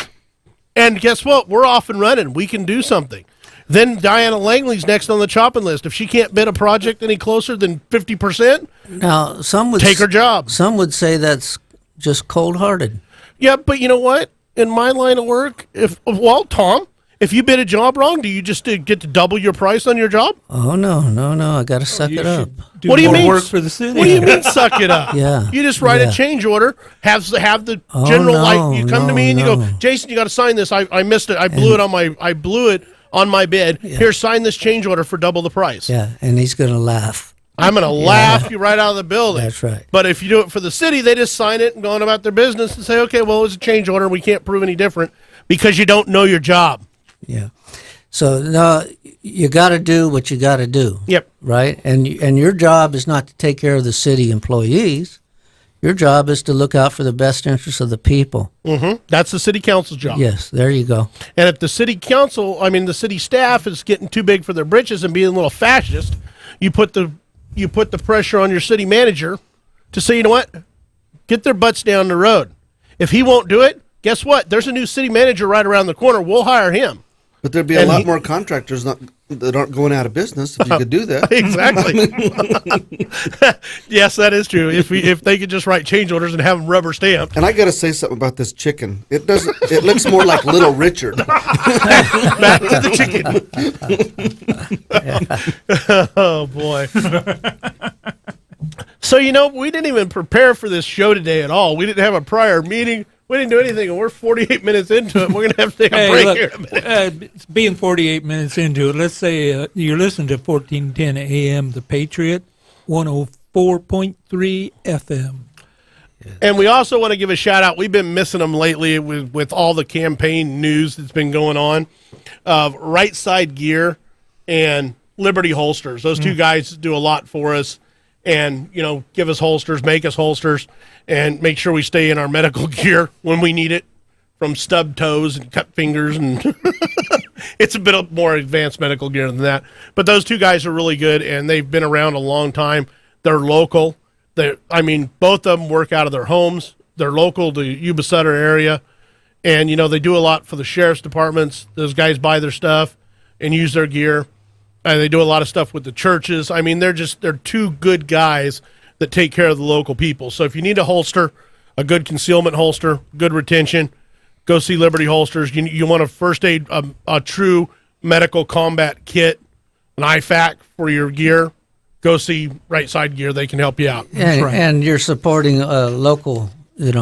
and guess what? We're off and running. We can do something. Then Diana Langley's next on the chopping list. If she can't bid a project any closer than 50%, Now, some would take her job. Some would say that's just cold-hearted. Yeah, but you know what? In my line of work, Tom, if you bid a job wrong, do you just get to double your price on your job? Oh no, I got to suck You it up. should do What do you more mean? work for the city. What do you mean, suck it up? Yeah, You just write yeah. a change order, have the Oh, general no, you come to me and you no. go, Jason, you got to sign this. I missed it. I blew it on my bid. Here, sign this change order for double the price. Yeah, and he's going to laugh. I'm going to laugh you right out of the building. That's right. But if you do it for the city, they just sign it and go on about their business and say, okay, well, it was a change order. We can't prove any different because you don't know your job. Yeah. So no, you got to do what you got to do. Yep. Right, and your job is not to take care of the city employees. Your job is to look out for the best interests of the people. Mm-hmm. That's the city council's job. Yes, there you go. And if the the city staff is getting too big for their britches and being a little fascist, you put the pressure on your city manager to say, you know what, get their butts down the road. If he won't do it, guess what? There's a new city manager right around the corner. We'll hire him. But there'd be a lot more contractors that aren't going out of business if you could do that. Exactly. Yes, that is true. If they could just write change orders and have them rubber stamped. And I got to say something about this chicken. It doesn't. It looks more like Little Richard. Back to the chicken. Oh boy. So we didn't even prepare for this show today at all. We didn't have a prior meeting. We didn't do anything, and we're 48 minutes into it. We're going to have to take a break here in a minute. Being 48 minutes into it, let's say you're listening to 1410 AM, The Patriot, 104.3 FM. And we also want to give a shout out. We've been missing them lately with all the campaign news that's been going on. Right Side Gear and Liberty Holsters. Those two guys do a lot for us. And, give us holsters, make us holsters, and make sure we stay in our medical gear when we need it, from stubbed toes and cut fingers. And it's a bit more advanced medical gear than that. But those two guys are really good, and they've been around a long time. They're local. Both of them work out of their homes. They're local to Yuba Sutter area. And, they do a lot for the sheriff's departments. Those guys buy their stuff and use their gear. And they do a lot of stuff with the churches. They're two good guys that take care of the local people. So if you need a holster, a good concealment holster, good retention, go see Liberty Holsters. You want a first aid, a true medical combat kit, an IFAC for your gear, go see Right Side Gear. They can help you out. And you're supporting a local,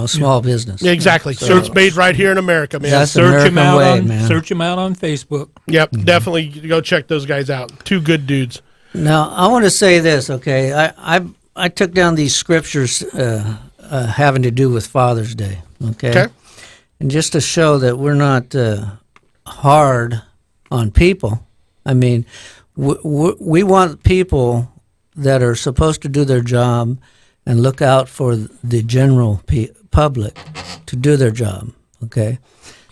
small business. Exactly. So it's made right here in America, man. That's Search them American out way, on man. search them out on Facebook. Yep, definitely go check those guys out. Two good dudes. Now, I want to say this, okay? I took down these scriptures having to do with Father's Day, okay? And just to show that we're not hard on people. We want people that are supposed to do their job and look out for the general public to do their job, okay?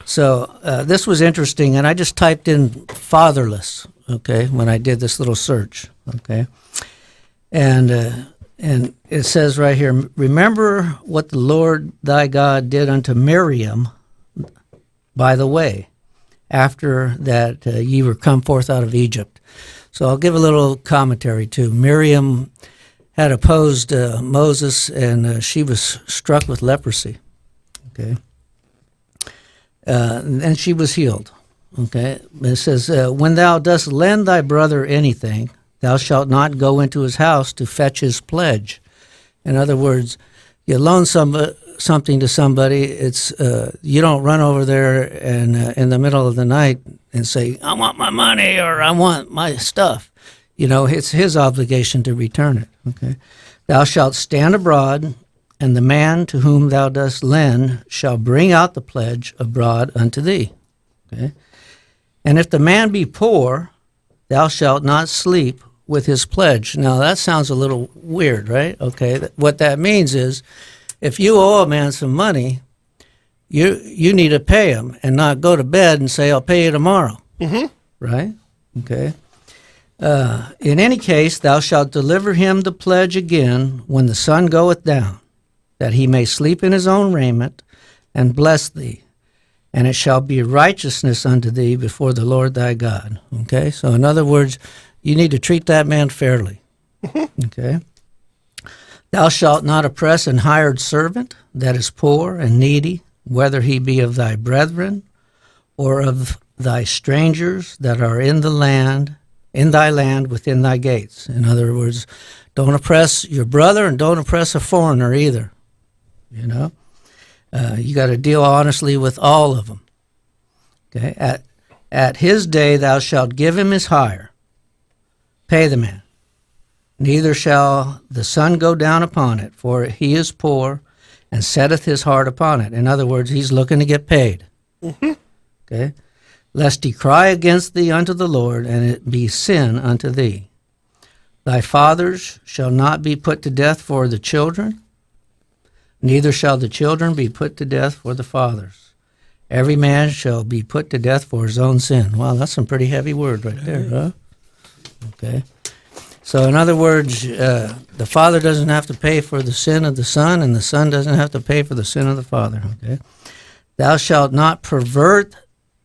So this was interesting, and I just typed in fatherless, okay, when I did this little search, okay? And it says right here, remember what the Lord thy God did unto Miriam by the way, after that ye were come forth out of Egypt. So I'll give a little commentary too. Miriam had opposed Moses, and she was struck with leprosy, okay? And she was healed, okay? It says, when thou dost lend thy brother anything, thou shalt not go into his house to fetch his pledge. In other words, you loan something to somebody, it's you don't run over there and in the middle of the night and say, I want my money or I want my stuff. It's his obligation to return it, okay? Thou shalt stand abroad, and the man to whom thou dost lend shall bring out the pledge abroad unto thee, okay? And if the man be poor, thou shalt not sleep with his pledge. Now, that sounds a little weird, right? Okay, what that means is if you owe a man some money, you need to pay him and not go to bed and say, I'll pay you tomorrow, right? Okay. In any case, thou shalt deliver him the pledge again when the sun goeth down, that he may sleep in his own raiment, and bless thee. And it shall be righteousness unto thee before the Lord thy God. Okay? So in other words, you need to treat that man fairly. Okay? Thou shalt not oppress an hired servant that is poor and needy, whether he be of thy brethren or of thy strangers that are in thy land within thy gates. In other words, don't oppress your brother and don't oppress a foreigner either. You know? You got to deal honestly with all of them. Okay? At his day thou shalt give him his hire. Pay the man. Neither shall the sun go down upon it, for he is poor and setteth his heart upon it. In other words, he's looking to get paid. Okay? Lest he cry against thee unto the Lord, and it be sin unto thee. Thy fathers shall not be put to death for the children, neither shall the children be put to death for the fathers. Every man shall be put to death for his own sin. Wow, that's some pretty heavy word right there, huh? Okay. So in other words, the father doesn't have to pay for the sin of the son, and the son doesn't have to pay for the sin of the father. Okay. Thou shalt not pervert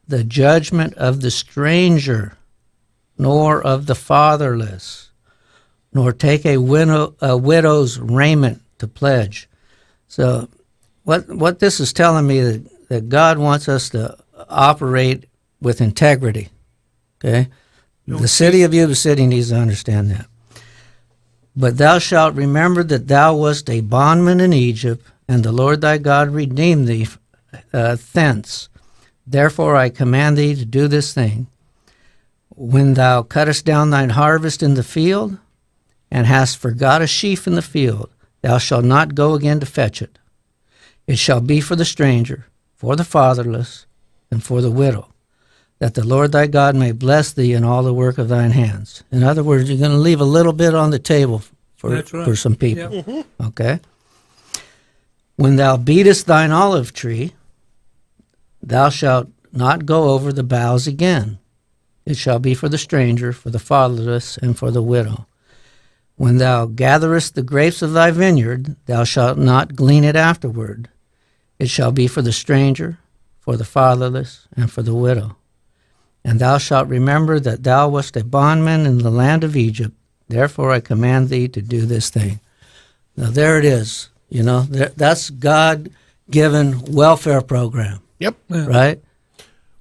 the judgment of the stranger, nor of the fatherless, nor take a widow's raiment to pledge. So what this is telling me that God wants us to operate with integrity. Okay? The city of Yuba City needs to understand that. But thou shalt remember that thou wast a bondman in Egypt, and the Lord thy God redeemed thee thence. Therefore I command thee to do this thing. When thou cuttest down thine harvest in the field, and hast forgot a sheaf in the field, thou shalt not go again to fetch it. It shall be for the stranger, for the fatherless, and for the widow, that the Lord thy God may bless thee in all the work of thine hands. In other words, you're going to leave a little bit on the table for some people. Yeah. Okay? When thou beatest thine olive tree, thou shalt not go over the boughs again. It shall be for the stranger, for the fatherless, and for the widow. When thou gatherest the grapes of thy vineyard, thou shalt not glean it afterward. It shall be for the stranger, for the fatherless, and for the widow. And thou shalt remember that thou wast a bondman in the land of Egypt. Therefore I command thee to do this thing. Now there it is. You know, that's God-given welfare program, Yep. right?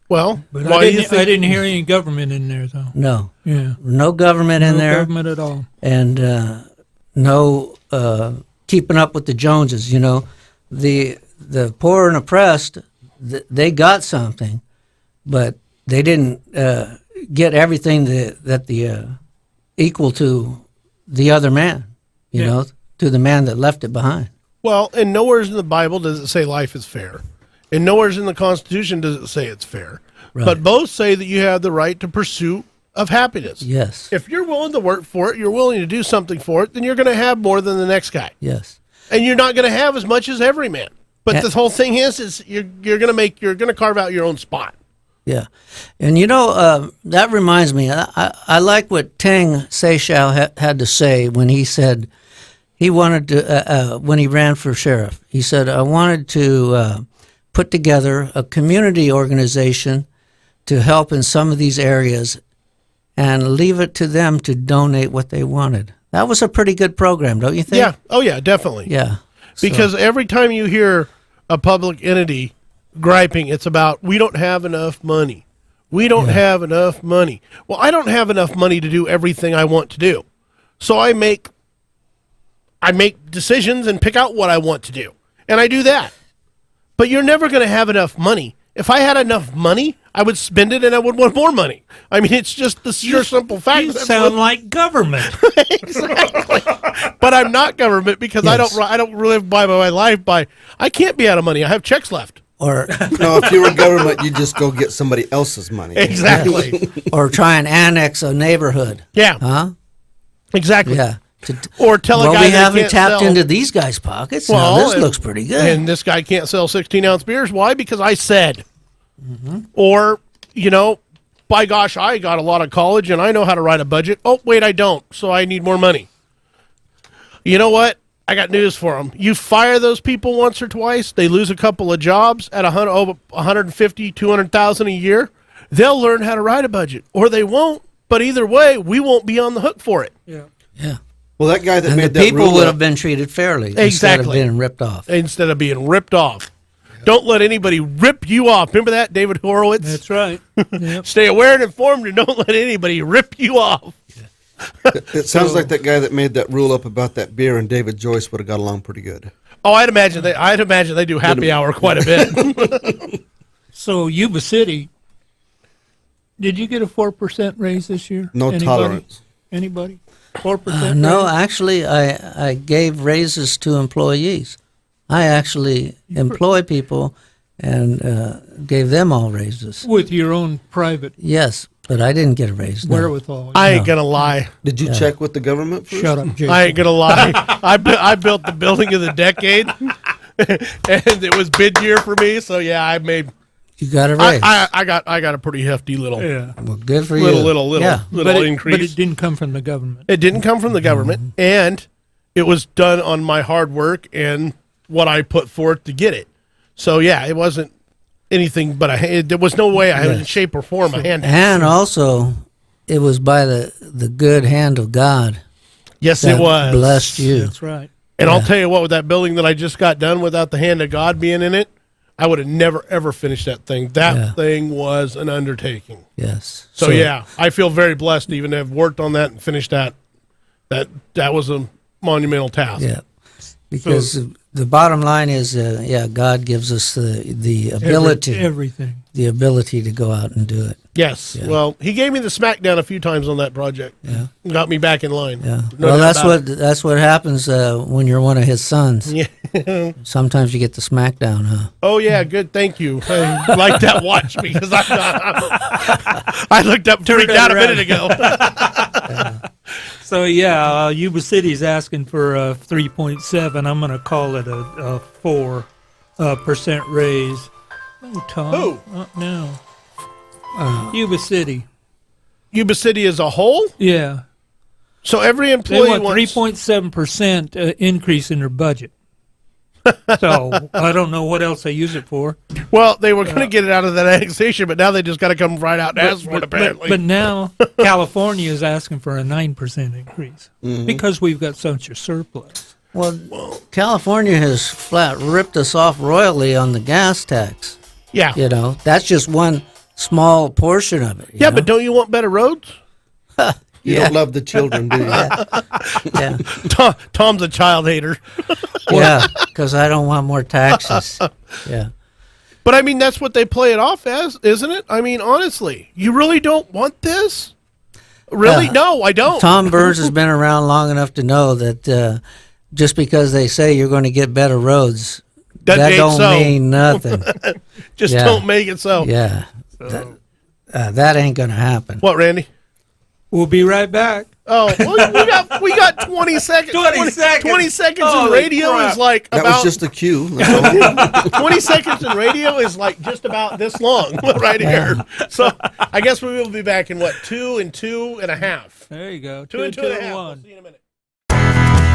Well, But why I do you didn't, think? I didn't hear any government in there, though. No. Yeah. No government in No there. government at all. And no keeping up with the Joneses. You know, the poor and oppressed, they got something, but they didn't get everything that the equal to the other man. You know, to the man that left it behind. Well, and nowhere's in the Bible does it say life is fair. And nowhere's in the Constitution does it say it's fair. Right. But both say that you have the right to pursue of happiness. Yes. If you're willing to work for it, you're willing to do something for it, then you're going to have more than the next guy. Yes. And you're not going to have as much as every man. But the whole thing is you're going to carve out your own spot. Yeah. And, you know, that reminds me, I like what Tang Seychao had to say when he said he wanted to, when he ran for sheriff. He said, I wanted to put together a community organization to help in some of these areas and leave it to them to donate what they wanted. That was a pretty good program, don't you think? Yeah. Oh, yeah, definitely. Yeah. Because every time you hear a public entity griping, it's about, we don't have enough money. We don't have enough money. Well, I don't have enough money to do everything I want to do. So I make decisions and pick out what I want to do. And I do that. But you're never going to have enough money. If I had enough money, I would spend it and I would want more money. I mean, it's just the sheer simple fact. You sound like government. Exactly. But I'm not government because I don't live by my life by, I can't be out of money. I have checks left. Or No, if you were government, you just go get somebody else's money. Exactly. or try and annex a neighborhood. Yeah. Huh? Exactly. Yeah. Or tell a Well, guy we that haven't can't tapped sell. into these guys' pockets. Well, Now, this and- looks pretty good. And this guy can't sell 16-ounce beers. Why? Because I said. Mm-hmm. Or, you know, by gosh, I got a lot of college and I know how to write a budget. Oh, wait, I don't. So I need more money. You know what? I got news for them. You fire those people once or twice, they lose a couple of jobs at 150, 200,000 a year. They'll learn how to write a budget, or they won't. But either way, we won't be on the hook for it. Yeah. Yeah. Well, that guy that And made the that people rule would up- have been treated fairly instead of Exactly. being ripped off. Instead of being ripped off. Don't let anybody rip you off. Remember that, David Horowitz? That's right. Yep. Stay aware and informed, and don't let anybody rip you off. It sounds like that guy that made that rule up about that beer and David Joyce would have got along pretty good. Oh, I'd imagine they do happy hour quite a bit. So Yuba City, did you get a 4% raise this year? No tolerance. Anybody? 4%? No, raise? actually, I gave raises to employees. I actually employ people and gave them all raises. With your own private Yes, but I didn't get a raise. No. wherewithal. I ain't gonna lie. Did you check with the government first? Shut up, Jason. I ain't gonna lie. I built the building of the decade, and it was bid year for me. So yeah, I made. You got a raise. I got a pretty hefty little Yeah. Well, good for you. little Yeah. increase. But it didn't come from the government. It didn't come from the government, and it was done on my hard work and what I put forth to get it. So yeah, it wasn't anything but there was no way I had in shape or form a hand. And also, it was by the good hand of God Yes, that it was. blessed you. That's right. And I'll tell you what, with that building that I just got done, without the hand of God being in it, I would have never ever finished that thing. That thing was an undertaking. Yes. So yeah, I feel very blessed to even have worked on that and finished that. That was a monumental task. Yeah. Because the bottom line is, God gives us the ability, Everything. the ability to go out and do it. Yes. Yeah. Well, he gave me the smackdown a few times on that project. Yeah. Got me back in line. Yeah. No Well, doubt that's about what happens when you're one of his sons. Yeah. Sometimes you get the smackdown, huh? Oh yeah, good. Thank you. I like that watch because I looked up, freaked out a minute ago. So yeah, Yuba City's asking for a 3.7. I'm going to call it a 4% raise. Oh, Tom. Who? No. Yuba City. Yuba City as a whole. Yeah. So every They employee want 3.7% increase in their budget. So I don't know what else they use it for. Well, they were going to get it out of that annexation, but now they just got to come right out and ask for it. Apparently, But now California is asking for a 9% increase because we've got such a surplus. Well, California has flat ripped us off royally on the gas tax. yeah, You know, that's just one small portion of it. you yeah. know? But don't you want better roads? You don't love the children, do you? yeah, Tom's a child hater. yeah, because I don't want more taxes. Yeah. But I mean, that's what they play it off as, isn't it? I mean, honestly, you really don't want this? Really? No, I don't. Tom Burns has been around long enough to know that just because they say you're going to get better roads, That that ain't don't so. mean nothing. Just Yeah. don't make it so. Yeah, that ain't going to happen. What, Randy? We'll be right back. Oh, well, we got 20 seconds. 20 seconds. 20 seconds in Holy radio crap. is like That about was just a cue. That's all. 20 seconds in radio is like just about this long right here. So I guess we will be back in 2 and 2.5. There you go. 2 and 2.5. We'll 1. see you in a minute.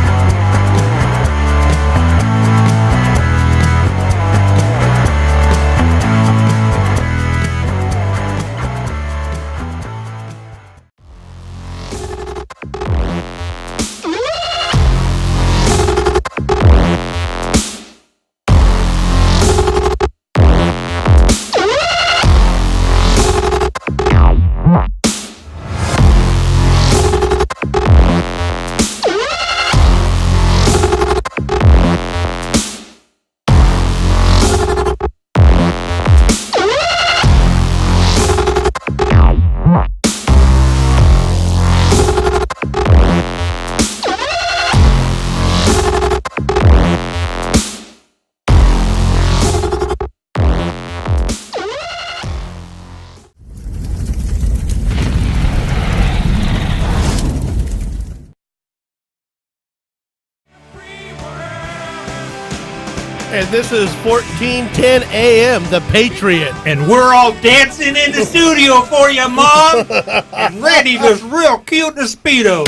And this is 1410 AM, The Patriot. And we're all dancing in the studio for you, Mom. And Randy looks real cute in a Speedo.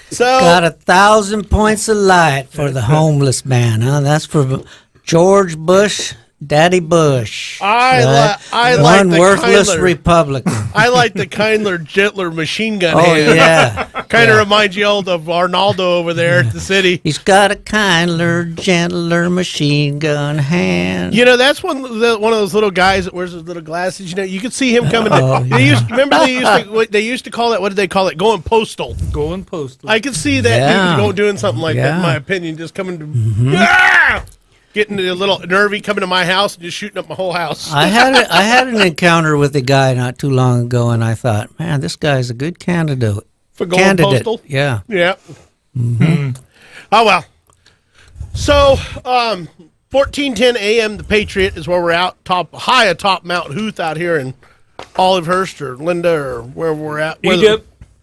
So, Got 1,000 points of light for the homeless man, huh? That's for George Bush, Daddy Bush. I like one the worthless Kindler. Republican. I like the kindler, gentler machine gun Oh hand. yeah, Kind of reminds you old of Arnaldo over there at the city. he's got a kindler, gentler machine gun hand. You know, that's one of those little guys that wears those little glasses. You know, you could see him coming. Remember they used to call that. What did they call it? Going postal. Going postal. I could see that Yeah. dude doing something like that. In Yeah. my opinion, just coming to Ah! Getting a little nervy, coming to my house and just shooting up my whole house. I had an encounter with a guy not too long ago, and I thought, man, this guy's a good candidate. For going postal. Yeah. Yeah. Oh well. So, 1410 AM, The Patriot is where we're out, high atop Mount Huth out here in Olivehurst or Linda or wherever we're at.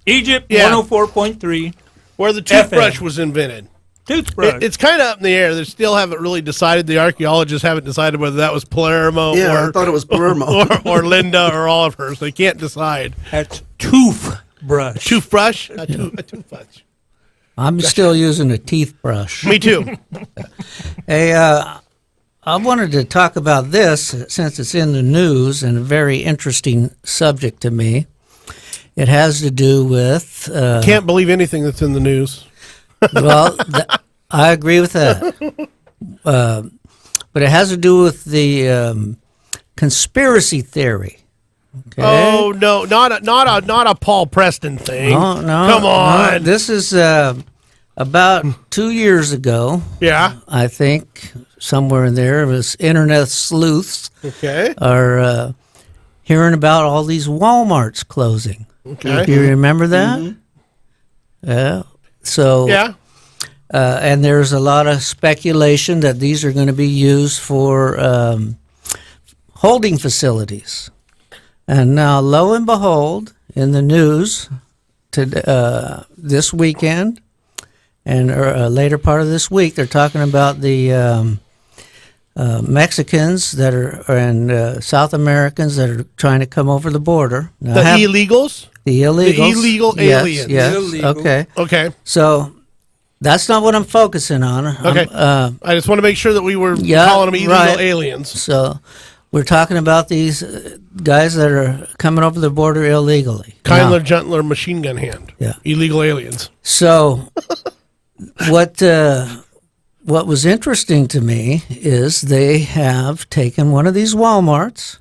Egypt, Yeah. 104.3. Where the toothbrush FM. was invented. Toothbrush. It's kind of up in the air. They still haven't really decided. The archaeologists haven't decided whether that was Palermo Yeah, I or, thought it was Palermo. or Linda or Olivehurst. They can't decide. That's toothbrush. Toothbrush? A toothbrush. I'm still using a teeth brush. Me too. Hey, I wanted to talk about this since it's in the news and a very interesting subject to me. It has to do with Can't believe anything that's in the news. well, I agree with that. But it has to do with the conspiracy theory. Okay? Oh no, not a Paul Preston thing. No, Come on. no. This is about 2 years ago, Yeah. I think, somewhere in there. It was internet sleuths Okay. are hearing about all these Walmarts closing. Okay. Do you remember that? Yeah. So Yeah. and there's a lot of speculation that these are going to be used for holding facilities. And now, lo and behold, in the news this weekend and later part of this week, they're talking about the Mexicans that are and South Americans that are trying to come over the border. Now, The illegals. the illegals, the illegal yes, aliens. Yes, Illegal. okay. Okay. So that's not what I'm focusing on. Okay. I just want to make sure that we were calling them illegal right. aliens. So we're talking about these guys that are coming over the border illegally. Kindler, Now, gentler machine gun hand. Yeah. Illegal aliens. so what was interesting to me is they have taken one of these Walmarts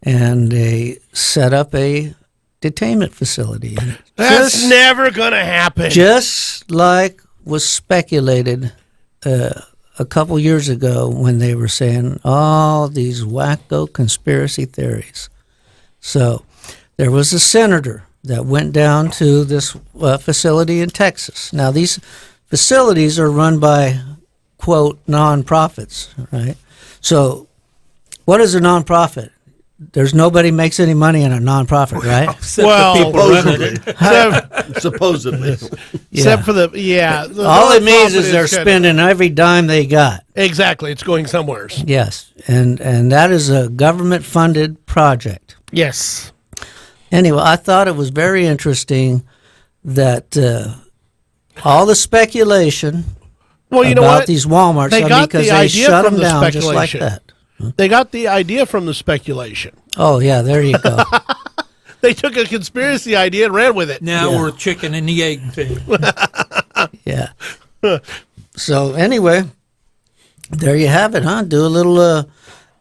and they set up a detainment facility in it. That's never going to happen. Just like was speculated a couple years ago when they were saying all these wacko conspiracy theories. So there was a senator that went down to this facility in Texas. Now these facilities are run by, quote, nonprofits, right? So what is a nonprofit? There's nobody makes any money in a nonprofit, right? Except Well, the people running it. Supposedly. Except for the the All it means nonprofit is they're kinda- spending every dime they got. Exactly. It's going somewheres. Yes, and that is a government-funded project. Yes. Anyway, I thought it was very interesting that all the speculation Well, you know about what? these Walmarts, They got because the they idea shut from them the down just like speculation. that. They got the idea from the speculation. Oh, yeah, there you go. They took a conspiracy idea and ran with it. Now Yeah. we're chicken and the egg thing. Yeah. So anyway, there you have it, huh? Do a little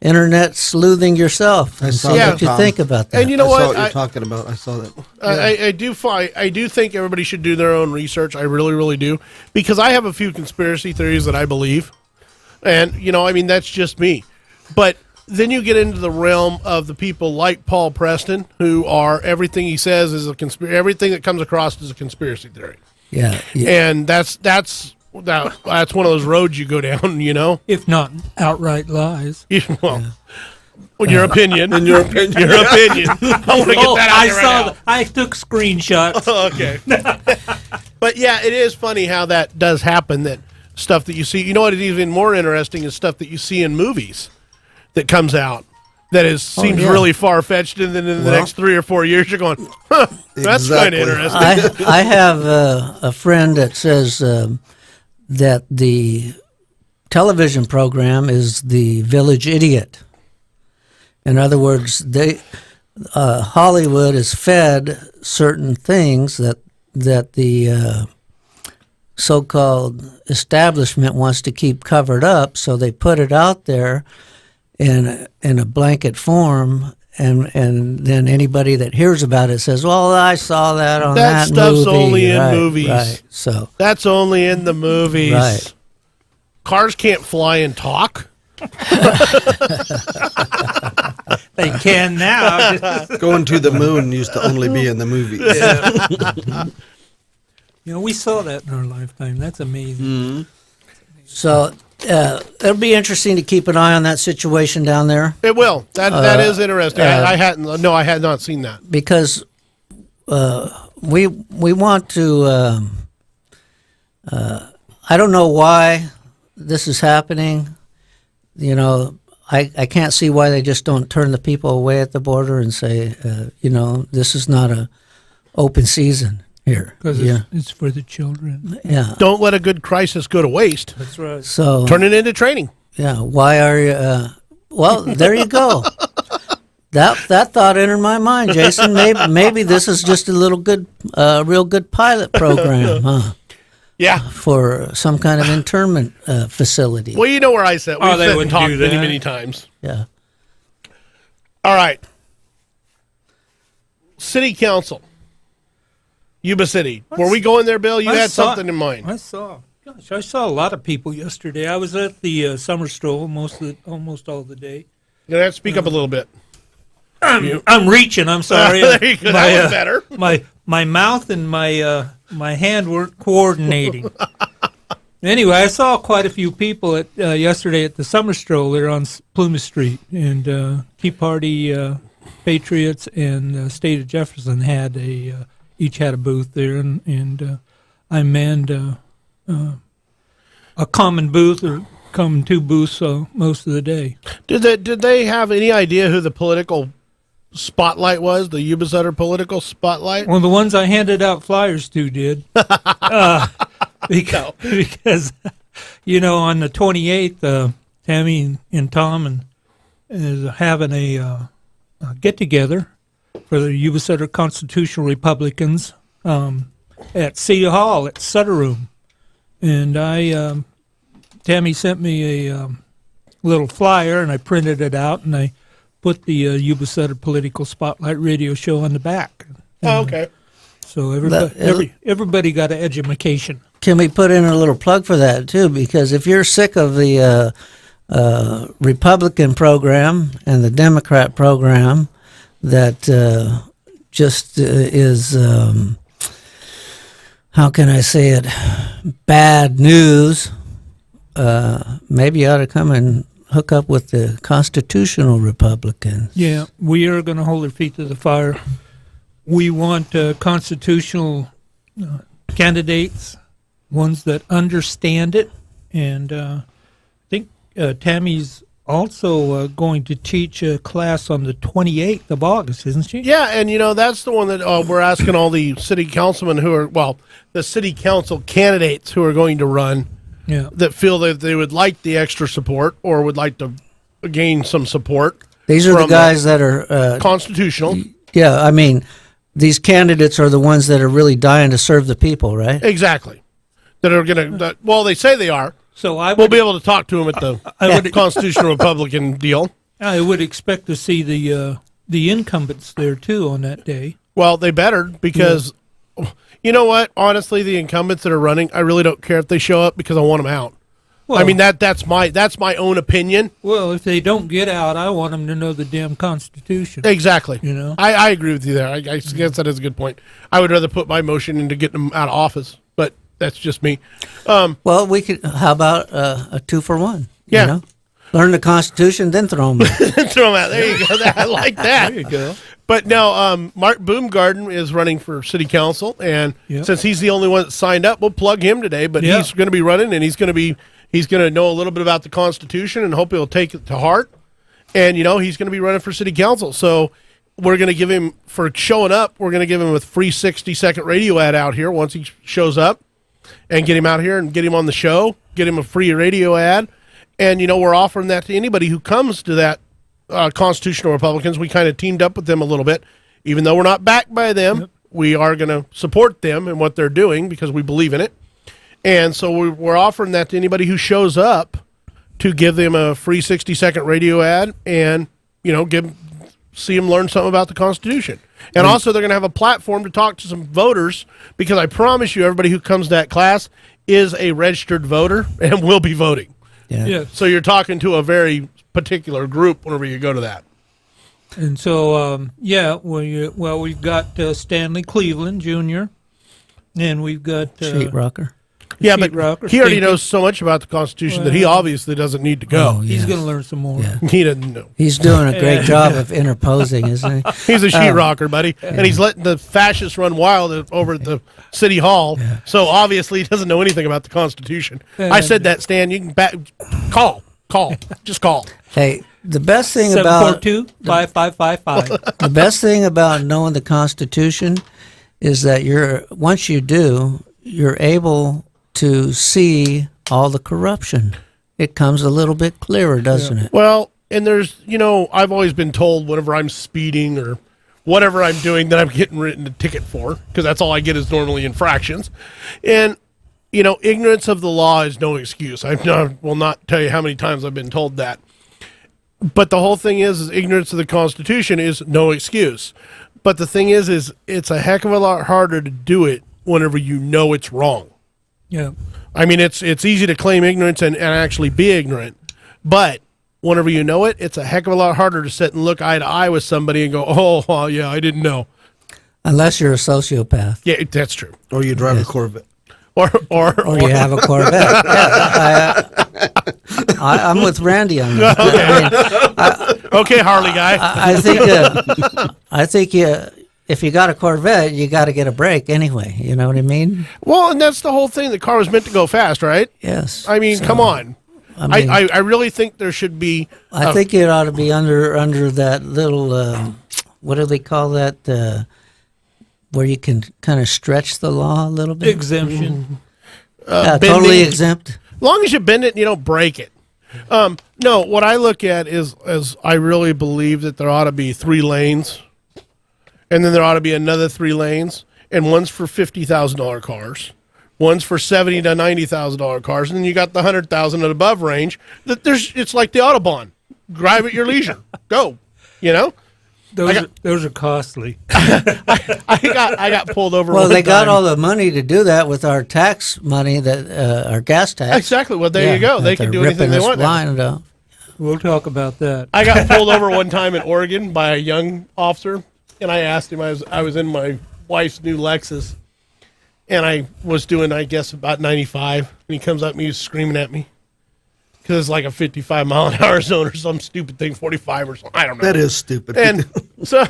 internet sleuthing yourself and saw see that, what you Tom. think about that. And you know I saw what? what you're I, talking about. I saw that. I do think everybody should do their own research. I really, really do, because I have a few conspiracy theories that I believe, and you know, I mean, that's just me. But then you get into the realm of the people like Paul Preston, who are everything he says is a conspiracy. Everything that comes across is a conspiracy theory, Yeah. and that's one of those roads you go down. You know, If not outright lies. well, your opinion, in your opinion, your opinion. I want to get that out I there right saw now. I took screenshots. Okay. But yeah, it is funny how that does happen. That stuff that you see. You know what is even more interesting is stuff that you see in movies that comes out that seems yeah. really far-fetched, and then in the next 3 or 4 years you're going, huh, that's kind of Exactly. interesting. I have a friend that says that the television program is the village idiot. In other words, Hollywood is fed certain things that the so-called establishment wants to keep covered up, so they put it out there in a blanket form, and then anybody that hears about it says, "Well, I saw that on That that stuff's movie." only in Right, movies. right? So That's only in the movies. Right. Cars can't fly and talk. They can now. Going to the moon used to only be in the movies. We saw that in our lifetime. That's amazing. So it'll be interesting to keep an eye on that situation down there, It will. That is interesting. I hadn't. No, I had not seen that. because we want to. I don't know why this is happening. I can't see why they just don't turn the people away at the border and say, this is not a open season here. Because Yeah, it's for the children. yeah. Don't let a good crisis go to waste. That's right. So Turn it into training. yeah, why are you? Well, there you go. That thought entered my mind, Jason. Maybe this is just a real good pilot program, huh? Yeah. For some kind of internment facility. Well, you know where I sit. Oh, We've they sat and wouldn't talked do many, that. many times. Yeah. All right. City Council. Yuba City. Were we going there, Bill? You I had saw- something in mind. I saw a lot of people yesterday. I was at the summer stroll almost all the day. You're going to have to speak up a little bit. I'm reaching. I'm sorry. There you go. That was better. My mouth and my hand weren't coordinating. Anyway, I saw quite a few people yesterday at the summer stroll there on Plymouth Street, and Tea Party, Patriots, and State of Jefferson each had a booth there, and I manned a common booth or common two booths most of the day. Did they have any idea who the political spotlight was? The Yuba Sutter political spotlight? Well, the ones I handed out flyers to did. Because on the 28th, Tammy and Tom is having a get-together for the Yuba Sutter Constitutional Republicans at City Hall at Sutter Room. And Tammy sent me a little flyer, and I printed it out, and I put the Yuba Sutter Political Spotlight radio show on the back. Oh, okay. So everybody got an education. Can we put in a little plug for that too? Because if you're sick of the Republican program and the Democrat program that just is, how can I say it, bad news, maybe you ought to come and hook up with the constitutional Republicans. Yeah, we are going to hold our feet to the fire. We want constitutional candidates, ones that understand it, and I think Tammy's also going to teach a class on the 28th of August, isn't she? Yeah, and that's the one that we're asking all the city councilmen the city council candidates who are going to run, that feel that they would like the extra support or would like to gain some support. These are the from guys that are constitutional. Yeah, I mean, these candidates are the ones that are really dying to serve the people, right? Exactly. That are going to, they say they are. So We'll be able to talk to them at the constitutional Republican deal. I would expect to see the incumbents there too on that day. Well, they better, because you know what? Honestly, the incumbents that are running, I really don't care if they show up, because I want them out. Well, I mean, that's my own opinion. Well, if they don't get out, I want them to know the damn Constitution. Exactly. I agree with you there. I guess that is a good point. I would rather put my motion into getting them out of office, but that's just me. Well, we could. How about a 2-for-1? Yeah. You know? Learn the Constitution, then throw them out. Throw them out. There you go. I like that. There you go. But no, Mark Boomgarden is running for city council, and Yep. since he's the only one that signed up, we'll plug him today. But Yeah. he's going to be running, and he's going to know a little bit about the Constitution, and hope he'll take it to heart. And he's going to be running for city council. So we're going to give him, for showing up, we're going to give him a free 60-second radio ad out here once he shows up, and get him out here and get him on the show, get him a free radio ad. And we're offering that to anybody who comes to that Constitutional Republicans. We kind of teamed up with them a little bit. Even though we're not backed by them, we are going to support them and what they're doing because we believe in it. And so we're offering that to anybody who shows up, to give them a free 60-second radio ad and, see them learn something about the Constitution. And also they're going to have a platform to talk to some voters, because I promise you everybody who comes to that class is a registered voter and will be voting. Yeah. Yeah. So you're talking to a very particular group whenever you go to that. And so, we've got Stanley Cleveland Jr., and we've got Sheetrocker. Yeah, but Sheetrocker, he already Stinky. knows so much about the Constitution that he obviously doesn't need to go. Oh, He's yes. going to learn some more. Yeah. He doesn't know. He's doing a great job of interposing, isn't he? He's a sheetrocker, buddy, and he's letting the fascists run wild over at the city hall. So obviously he doesn't know anything about the Constitution. I said that, Stan. You can call, just call. Hey, the best thing about 742-5555. the best thing about knowing the Constitution is that once you do, you're able to see all the corruption. It comes a little bit clearer, doesn't it? Well, and there's, I've always been told whenever I'm speeding or whatever I'm doing that I'm getting written a ticket for, because that's all I get is normally infractions. And, ignorance of the law is no excuse. I will not tell you how many times I've been told that. But the whole thing is ignorance of the Constitution is no excuse. But the thing is it's a heck of a lot harder to do it whenever you know it's wrong. Yeah. I mean, it's easy to claim ignorance and actually be ignorant, but whenever you know it, it's a heck of a lot harder to sit and look eye to eye with somebody and go, oh yeah, I didn't know. Unless you're a sociopath. Yeah, that's true. Or you drive a Corvette. Or Or you have a Corvette. I'm with Randy on that. okay, Harley guy. I think if you got a Corvette, you got to get a brake anyway. You know what I mean? Well, and that's the whole thing. The car was meant to go fast, right? Yes. I mean, come on. I really think there should be. I think it ought to be under that little what do they call that? Where you can kind of stretch the law a little bit. Exemption. Totally exempt. As long as you bend it and you don't break it. No, what I look at is I really believe that there ought to be 3 lanes, and then there ought to be another 3 lanes, and one's for $50,000 cars, one's for $70,000 to $90,000 cars, and then you got the $100,000 and above range. It's like the Autobahn. Drive at your leisure. Go. Those are costly. I got pulled over. Well, one they got time. all the money to do that with our tax money, that our gas tax. Exactly. Well, there you go. They can do anything they want. now. We'll talk about that. I got pulled over one time in Oregon by a young officer, and I asked him. I was in my wife's new Lexus, and I was doing, I guess, about 95, and he comes up and he's screaming at me because it's like a 55-mile-an-hour zone or some stupid thing, 45 or something. I don't know. That is stupid. And so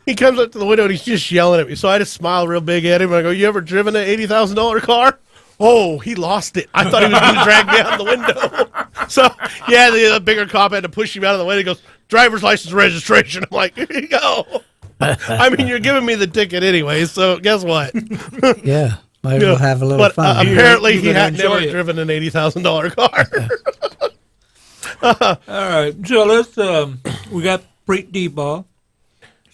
he comes up to the window and he's just yelling at me. So I just smile real big at him. And I go, "You ever driven an $80,000 car?" Oh, he lost it. I thought he was going to drag me out the window. So, yeah, the bigger cop had to push him out of the way. He goes, "Driver's license registration." I'm like, "Here you go." I mean, you're giving me the ticket anyway, so guess what? Yeah. Might as well have a little But fun. apparently You he can had enjoy never it. driven an $80,000 car. All right. So let's, we got Preet Deball.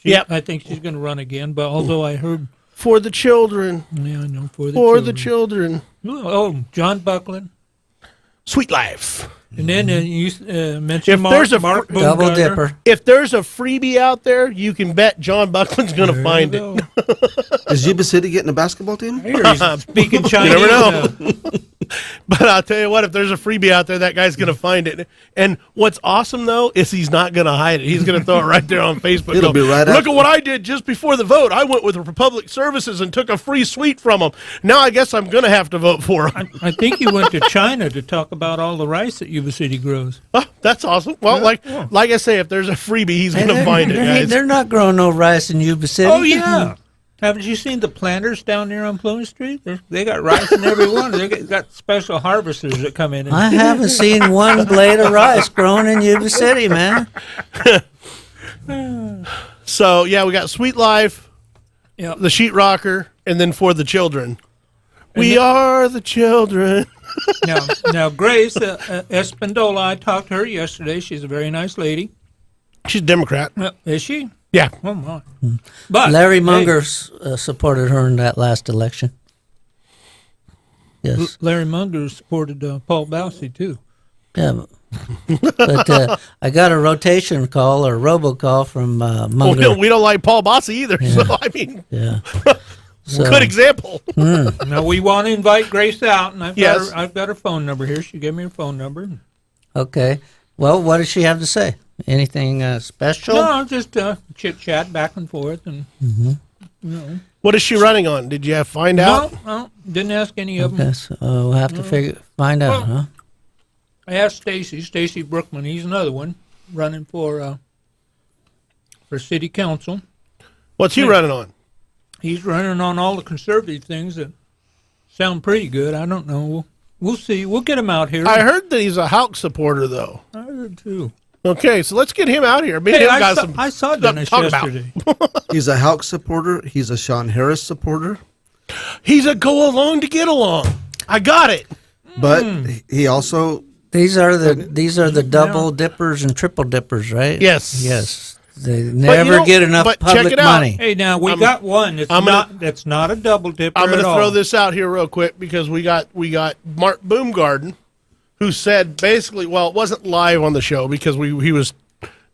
Yep. I think she's going to run again, but although I heard, For the children. yeah, I know, for The children. Oh, John Buckland. Sweet life. And then you mentioned If there's a Mark Double Baumgartner. dipper. If there's a freebie out there, you can bet John Buckland's going to find it. Is Yuba City getting a basketball team? Here he's speaking Chinese. never know. But I'll tell you what, if there's a freebie out there, that guy's going to find it. And what's awesome, though, is he's not going to hide it. He's going to throw it right there on Facebook. It'll be right Look after. at what I did just before the vote. I went with Republic Services and took a free suite from them. Now I guess I'm going to have to vote for them. I think he went to China to talk about all the rice that Yuba City grows. Oh, that's awesome. Well, like I say, if there's a freebie, he's going to find it, guys. They're not growing no rice in Yuba City. Oh, yeah. Haven't you seen the planters down there on Plume Street? They got rice in every one. They got special harvesters that come in. I haven't seen one blade of rice growing in Yuba City, man. So, yeah, we got Sweet Life, Yep. the sheetrocker, and then For the Children. We are the children. Now Grace Espandola, I talked to her yesterday. She's a very nice lady. She's a Democrat. Is she? Yeah. Oh, my. But Larry hey, Munger supported her in that last election. Yes. Larry Munger supported Paul Bousey, too. Yeah. But I got a rotation call or robocall from Munger. Well, we don't like Paul Bossy either. Yeah. So, I mean, Yeah. So, good example. Now, we want to invite Grace out, and Yes. I've got her phone number here. She gave me her phone number. okay. Well, what does she have to say? Anything special? No, just chit-chat back and forth. And you know. What is she running on? Did you find out? No, didn't ask any of them. Okay, so we'll have to find out, huh? I asked Stacy Brookman. He's another one running for city council. What's he running on? He's running on all the conservative things that sound pretty good. I don't know. We'll see. We'll get him out here. I heard that he's a Houck supporter, though. I heard too. Okay, so let's get him out here. Me and Hey, him got some I saw stuff to Dennis talk about. yesterday. He's a Houck supporter. He's a Sean Harris supporter. He's a go along to get along. I got it. But he also These are the double dippers and triple dippers, right? Yes. Yes. They never get enough but check public it out. money. Hey, now we got one. That's not a double dipper. I'm going to at throw all. this out here real quick because we got Mark Boomgarden, who said basically, well, it wasn't live on the show because he was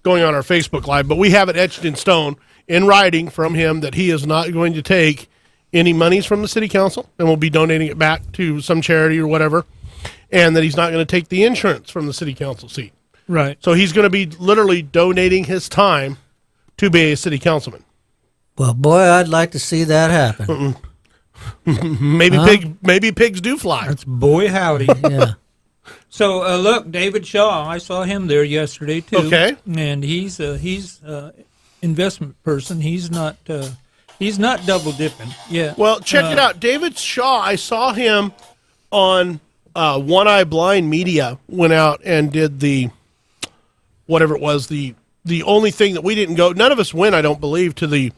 going on our Facebook Live, but we have it etched in stone in writing from him that he is not going to take any monies from the city council and will be donating it back to some charity or whatever, and that he's not going to take the insurance from the city council seat. Right. So he's going to be literally donating his time to be a city councilman. Well, boy, I'd like to see that happen. Maybe pigs do fly. That's boy howdy. Yeah. So look, David Shaw. I saw him there yesterday too. Okay. And he's investment person. He's not double dipping. Yeah. Well, check it out. David Shaw, I saw him on One Eye Blind Media, went out and did the only thing that we didn't go. None of us went, I don't believe, to the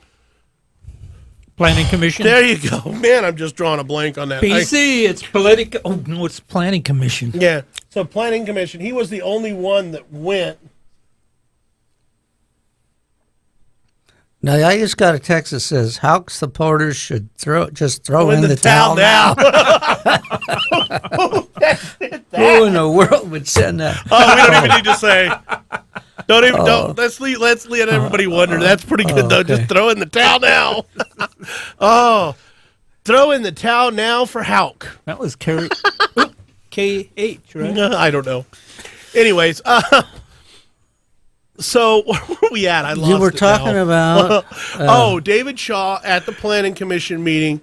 Planning Commission. There you go. Man, I'm just drawing a blank on that. PC. It's political. Oh no, it's Planning Commission. Yeah. So Planning Commission, he was the only one that went. Now, I just got a text that says Houck supporters should throw in the towel now. Who in the world would send that? Oh, we don't even need to say. Don't. Let's let everybody wonder. That's pretty good though. okay. Just throw in the towel now. Oh, throw in the towel now for Houck. That was KH, right? I don't know. Anyways, so where were we at? I lost You were it talking now. about David Shaw at the Planning Commission meeting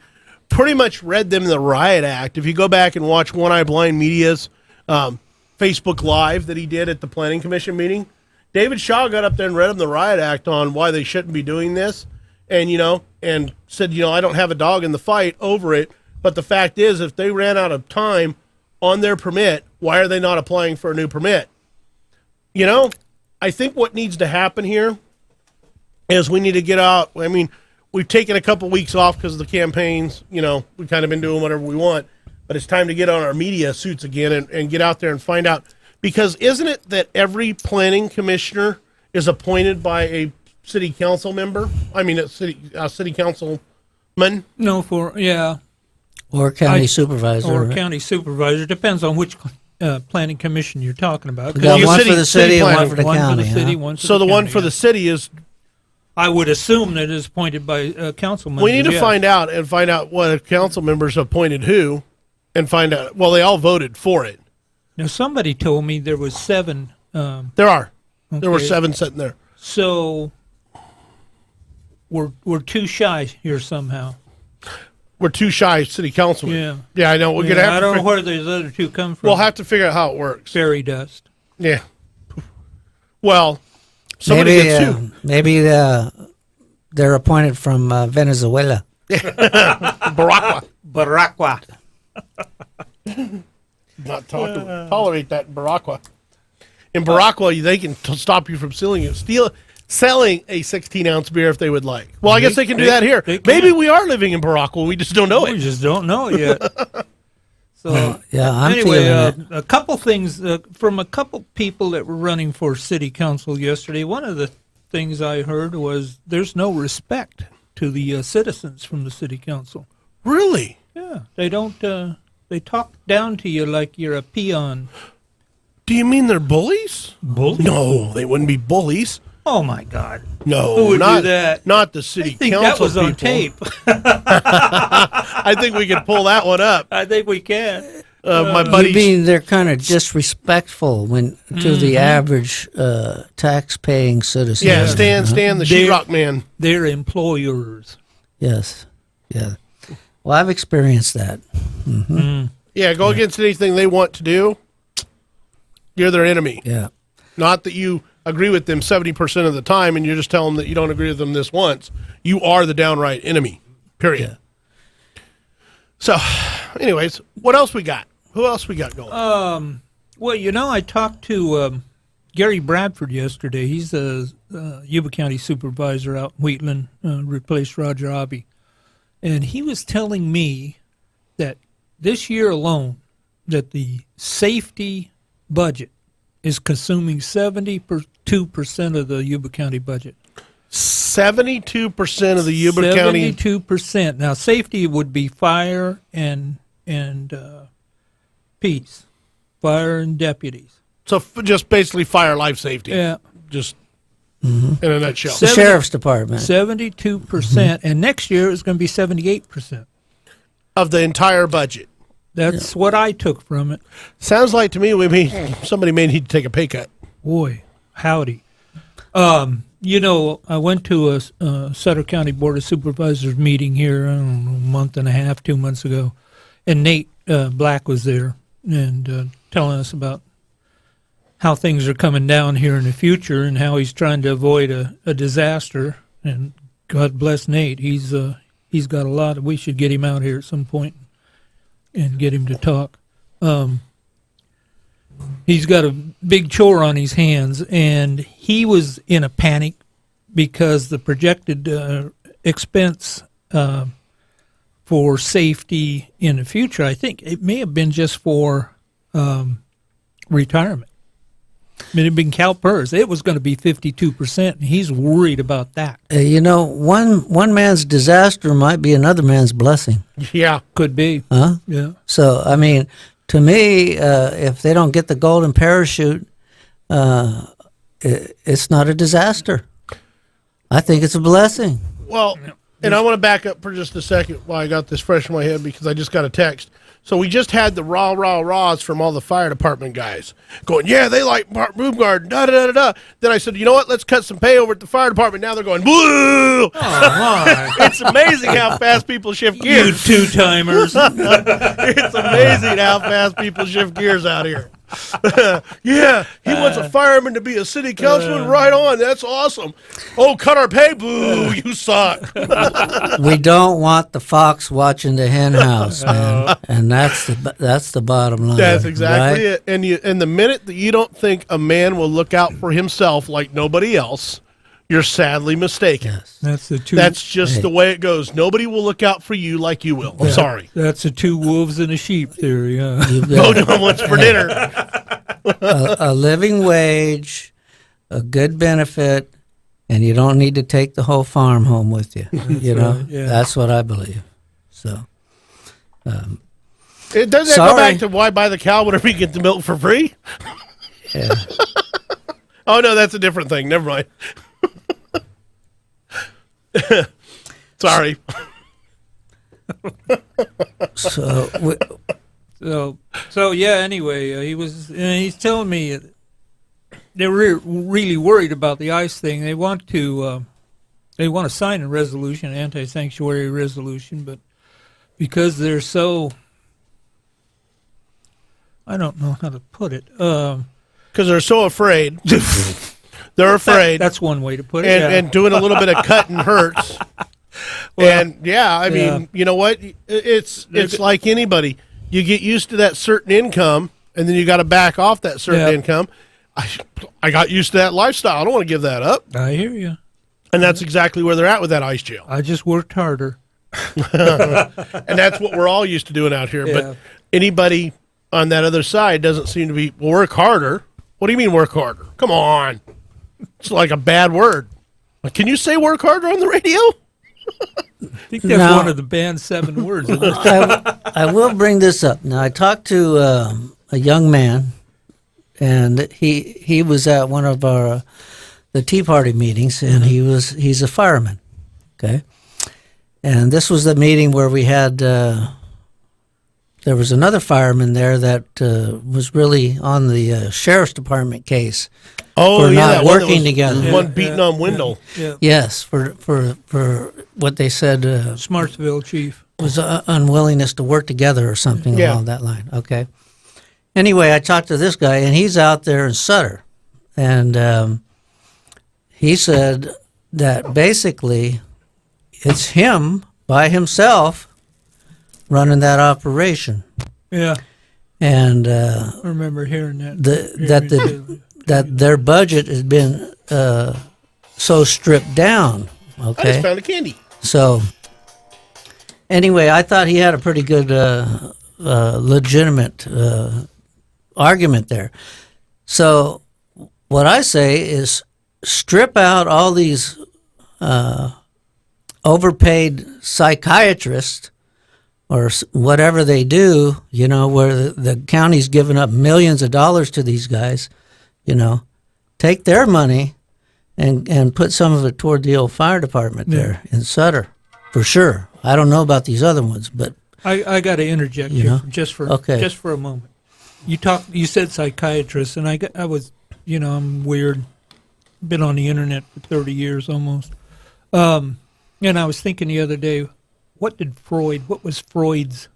pretty much read them the riot act. If you go back and watch One Eye Blind Media's Facebook Live that he did at the Planning Commission meeting, David Shaw got up there and read them the riot act on why they shouldn't be doing this, and said, I don't have a dog in the fight over it, but the fact is, if they ran out of time on their permit, why are they not applying for a new permit? I think what needs to happen here is we need to get out. I mean, we've taken a couple weeks off because of the campaigns. We've kind of been doing whatever we want, but it's time to get on our media suits again and get out there and find out. Because isn't it that every planning commissioner is appointed by a city council member? I mean, a city councilman? No, or county supervisor. or right? county supervisor. Depends on which planning commission you're talking about. We got Your one city- for the city city and one planning. for the One county. for the city, huh? one for So the one county, for the city is, I would assume that is appointed by council members. we need to yeah. find out what a council member's appointed who, and find out. Well, they all voted for it. Now, somebody told me there was 7. There were Okay. 7 sitting there. So we're too shy here somehow. We're too shy city councilmen. Yeah. Yeah, I know. We're gonna have. I to don't know fi- where those other 2 come from. We'll have to figure out how it works. Fairy dust. Yeah. Well, somebody gets 2. Maybe they're appointed from Venezuela. Baragua. Baragua. Not tolerate that in Baragua. In Baragua, they can stop you from selling a 16-ounce beer if they would like. Well, I guess they can do that here. they can. Maybe we are living in Baragua. We just don't know We it. just don't know it yet. So Yeah, I'm anyway, feeling it. a couple things from a couple people that were running for city council yesterday. One of the things I heard was there's no respect to the citizens from the city council. Really? Yeah, they don't. They talk down to you like you're a peon. Do you mean they're bullies? Bully? No, they wouldn't be bullies. Oh my God! No, Who would do not that? Not the I city think council that was on people. tape. I think we could pull that one up. I think we can. My You buddy. mean they're kind of disrespectful to the average tax-paying citizen? Yeah, Stan, the sheetrock man. They're employers. Yes. Yeah. Well, I've experienced that. Yeah, go against anything they want to do. You're their enemy. Yeah. Not that you agree with them 70% of the time and you just tell them that you don't agree with them this once. You are the downright enemy, period. Yeah. So, anyways, what else we got? Who else we got going? Well, I talked to Gary Bradford yesterday. He's a Yuba County supervisor out in Wheatland, replaced Roger Abbey. And he was telling me that this year alone, that the safety budget is consuming 72% of the Yuba County budget. 72% of the Yuba County. 72%. Now, safety would be fire and peace, fire and deputies. So just basically fire life safety. Yeah. Just in a nutshell. The sheriff's department. 72%, and next year it's going to be 78%. Of the entire budget. That's what I took from it. Sounds like to me somebody may need to take a pay cut. Boy, howdy. I went to a Sutter County Board of Supervisors meeting here, I don't know, a month and a half, 2 months ago, and Nate Black was there and telling us about how things are coming down here in the future and how he's trying to avoid a disaster. And God bless Nate. He's got a lot. We should get him out here at some point and get him to talk. He's got a big chore on his hands, and he was in a panic because the projected expense for safety in the future, I think it may have been just for retirement. I mean, it had been CalPERS. It was going to be 52%, and he's worried about that. One man's disaster might be another man's blessing. Yeah. Could be. Huh? Yeah. So, I mean, to me, if they don't get the golden parachute, it's not a disaster. I think it's a blessing. Well, and I want to back up for just a second while I got this fresh in my head because I just got a text. So we just had the raws from all the fire department guys going, yeah, they like Boom Garden, da-da-da-da-da. Then I said, you know what, let's cut some pay over at the fire department. Now they're going, boo! Oh, my. It's amazing how fast people shift You gears. two-timers. It's amazing how fast people shift gears out here. Yeah, he wants a fireman to be a city councilman. Right on. That's awesome. Oh, cut our pay. Boo, you suck. We don't want the fox watching the hen house, man. And that's the bottom line. That's exactly right? it. And the minute that you don't think a man will look out for himself like nobody else, you're sadly mistaken. Yes. That's the two. That's just the way it goes. Nobody will look out for you like you will. I'm sorry. That's the two wolves and a sheep theory. Yeah. Go to what's for dinner. A living wage, a good benefit, and you don't need to take the whole farm home with you. You know, right, yeah. That's what I believe. So, It doesn't go back to why buy the cow whenever you get the milk for free? yeah. Oh, no, that's a different thing. Never mind. Sorry. So So yeah. Anyway, he's telling me they're really worried about the ICE thing. They want to sign a resolution, an anti-sanctuary resolution, but because they're so, I don't know how to put it. Because they're so afraid. They're afraid. That's one way to put it. And doing a little bit of cutting hurts. And I mean, you know what? It's like anybody. You get used to that certain income, and then you got to back off that certain income. I got used to that lifestyle. I don't want to give that up. I hear you. And that's exactly where they're at with that ICE jail. I just worked harder. And that's what we're all used to doing out here. But anybody on that other side doesn't seem to be, work harder. What do you mean work harder? Come on. It's like a bad word. Can you say work harder on the radio? I think that's one of the band's 7 words. Isn't it? I will bring this up. Now, I talked to a young man, and he was at one of the Tea Party meetings, and he's a fireman, okay? And this was the meeting where we had, there was another fireman there that was really on the sheriff's department case. Oh, for not that working together. One beating on Wendell. Yeah. Yes, for what they said Smartsville chief. was unwillingness to work together or something along that line. Okay. Anyway, I talked to this guy, and he's out there in Sutter, and he said that basically it's him by himself running that operation. Yeah. And I remember hearing that. that their budget has been so stripped down. I just Okay. found a candy. So anyway, I thought he had a pretty good legitimate argument there. So what I say is strip out all these overpaid psychiatrists or whatever they do, where the county's giving up millions of dollars to these guys, take their money and put some of it toward the old fire department there in Sutter, for sure. I don't know about these other ones, but I got to interject here just for a moment. You said psychiatrists, and I was, I'm weird. Been on the internet for 30 years almost. And I was thinking the other day, what was Freud's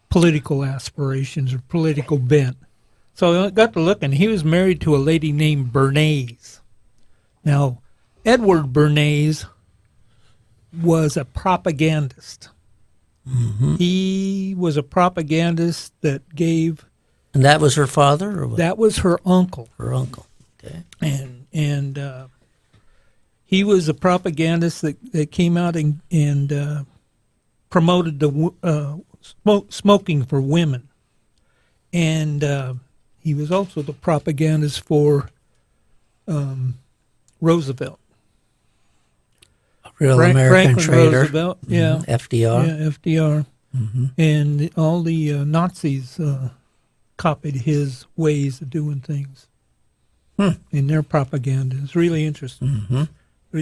political aspirations or political bent? So I got to looking. He was married to a lady named Bernays. Now, Edward Bernays was a propagandist. Mm-hmm. He was a propagandist that gave... And that was her father? Or what? That was her uncle. Her uncle, okay. And he was a propagandist that came out and promoted the smoking for women. And he was also the propagandist for Roosevelt. A real American Franklin traitor. Roosevelt, yeah. FDR. Yeah, FDR. Mm-hmm. And all the Nazis copied his ways of doing things in their propaganda. It's really interesting. Mm-hmm.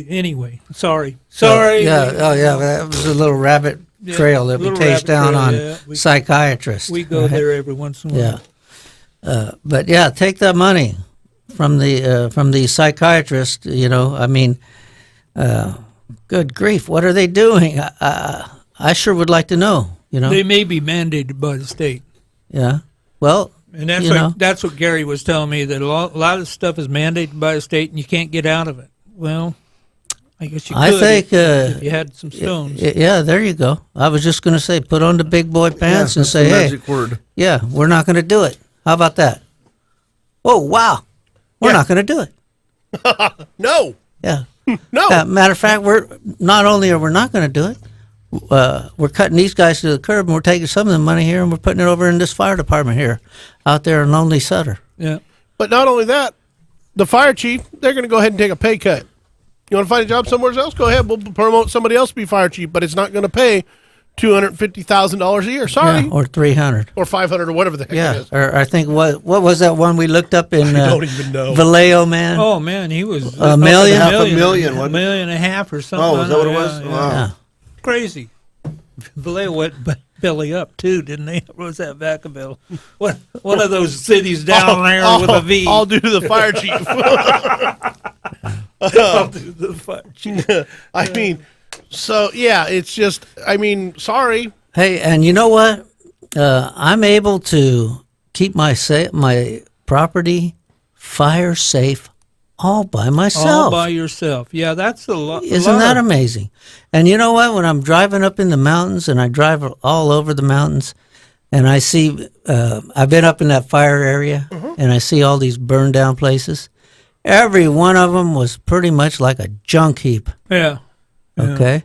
Anyway, sorry. Yeah, that was a little rabbit trail that we chased down on psychiatrists. We go there every once in a while. Yeah. But yeah, take that money from the psychiatrist, I mean, good grief, what are they doing? I sure would like to know, They may be mandated by the state. Yeah. Well, and that's what Gary was telling me, that a lot of stuff is mandated by the state and you can't get out of it. Well, I guess you could. I think if you had some stones. Yeah, there you go. I was just going to say, put on the big boy pants and say, hey, magic word. Yeah, we're not going to do it. How about that? Oh, wow. We're not going to do it. No. Yeah. No. Matter of fact, we're not only are we not going to do it, we're cutting these guys to the curb, and we're taking some of the money here and we're putting it over in this fire department here, out there in lonely Sutter. Yeah. But not only that, the fire chief, they're going to go ahead and take a pay cut. You want to find a job somewhere else? Go ahead. We'll promote somebody else to be fire chief, but it's not going to pay $250,000 a year. Sorry. Yeah, or $300. Or $500 or whatever the heck it is. Or I think what was that one we looked up in? I don't even know. Vallejo, man. Oh man, he was a million, half a million, a million and a half or something. Oh, is that what it was? Yeah, Wow. Yeah. Crazy. Vallejo, but belly up too, didn't they? What was that, Vacaville? One of those cities down there with a V. All due to the fire chief. All due to the fire chief. I mean, so yeah, it's just. I mean, sorry. Hey, and you know what? I'm able to keep my property fire safe all by myself. All by yourself. Yeah, that's a lot. Isn't that amazing? And you know what? When I'm driving up in the mountains, and I drive all over the mountains, and I see, I've been up in that fire area, and I see all these burned down places. Every one of them was pretty much like a junk heap. Yeah. Okay,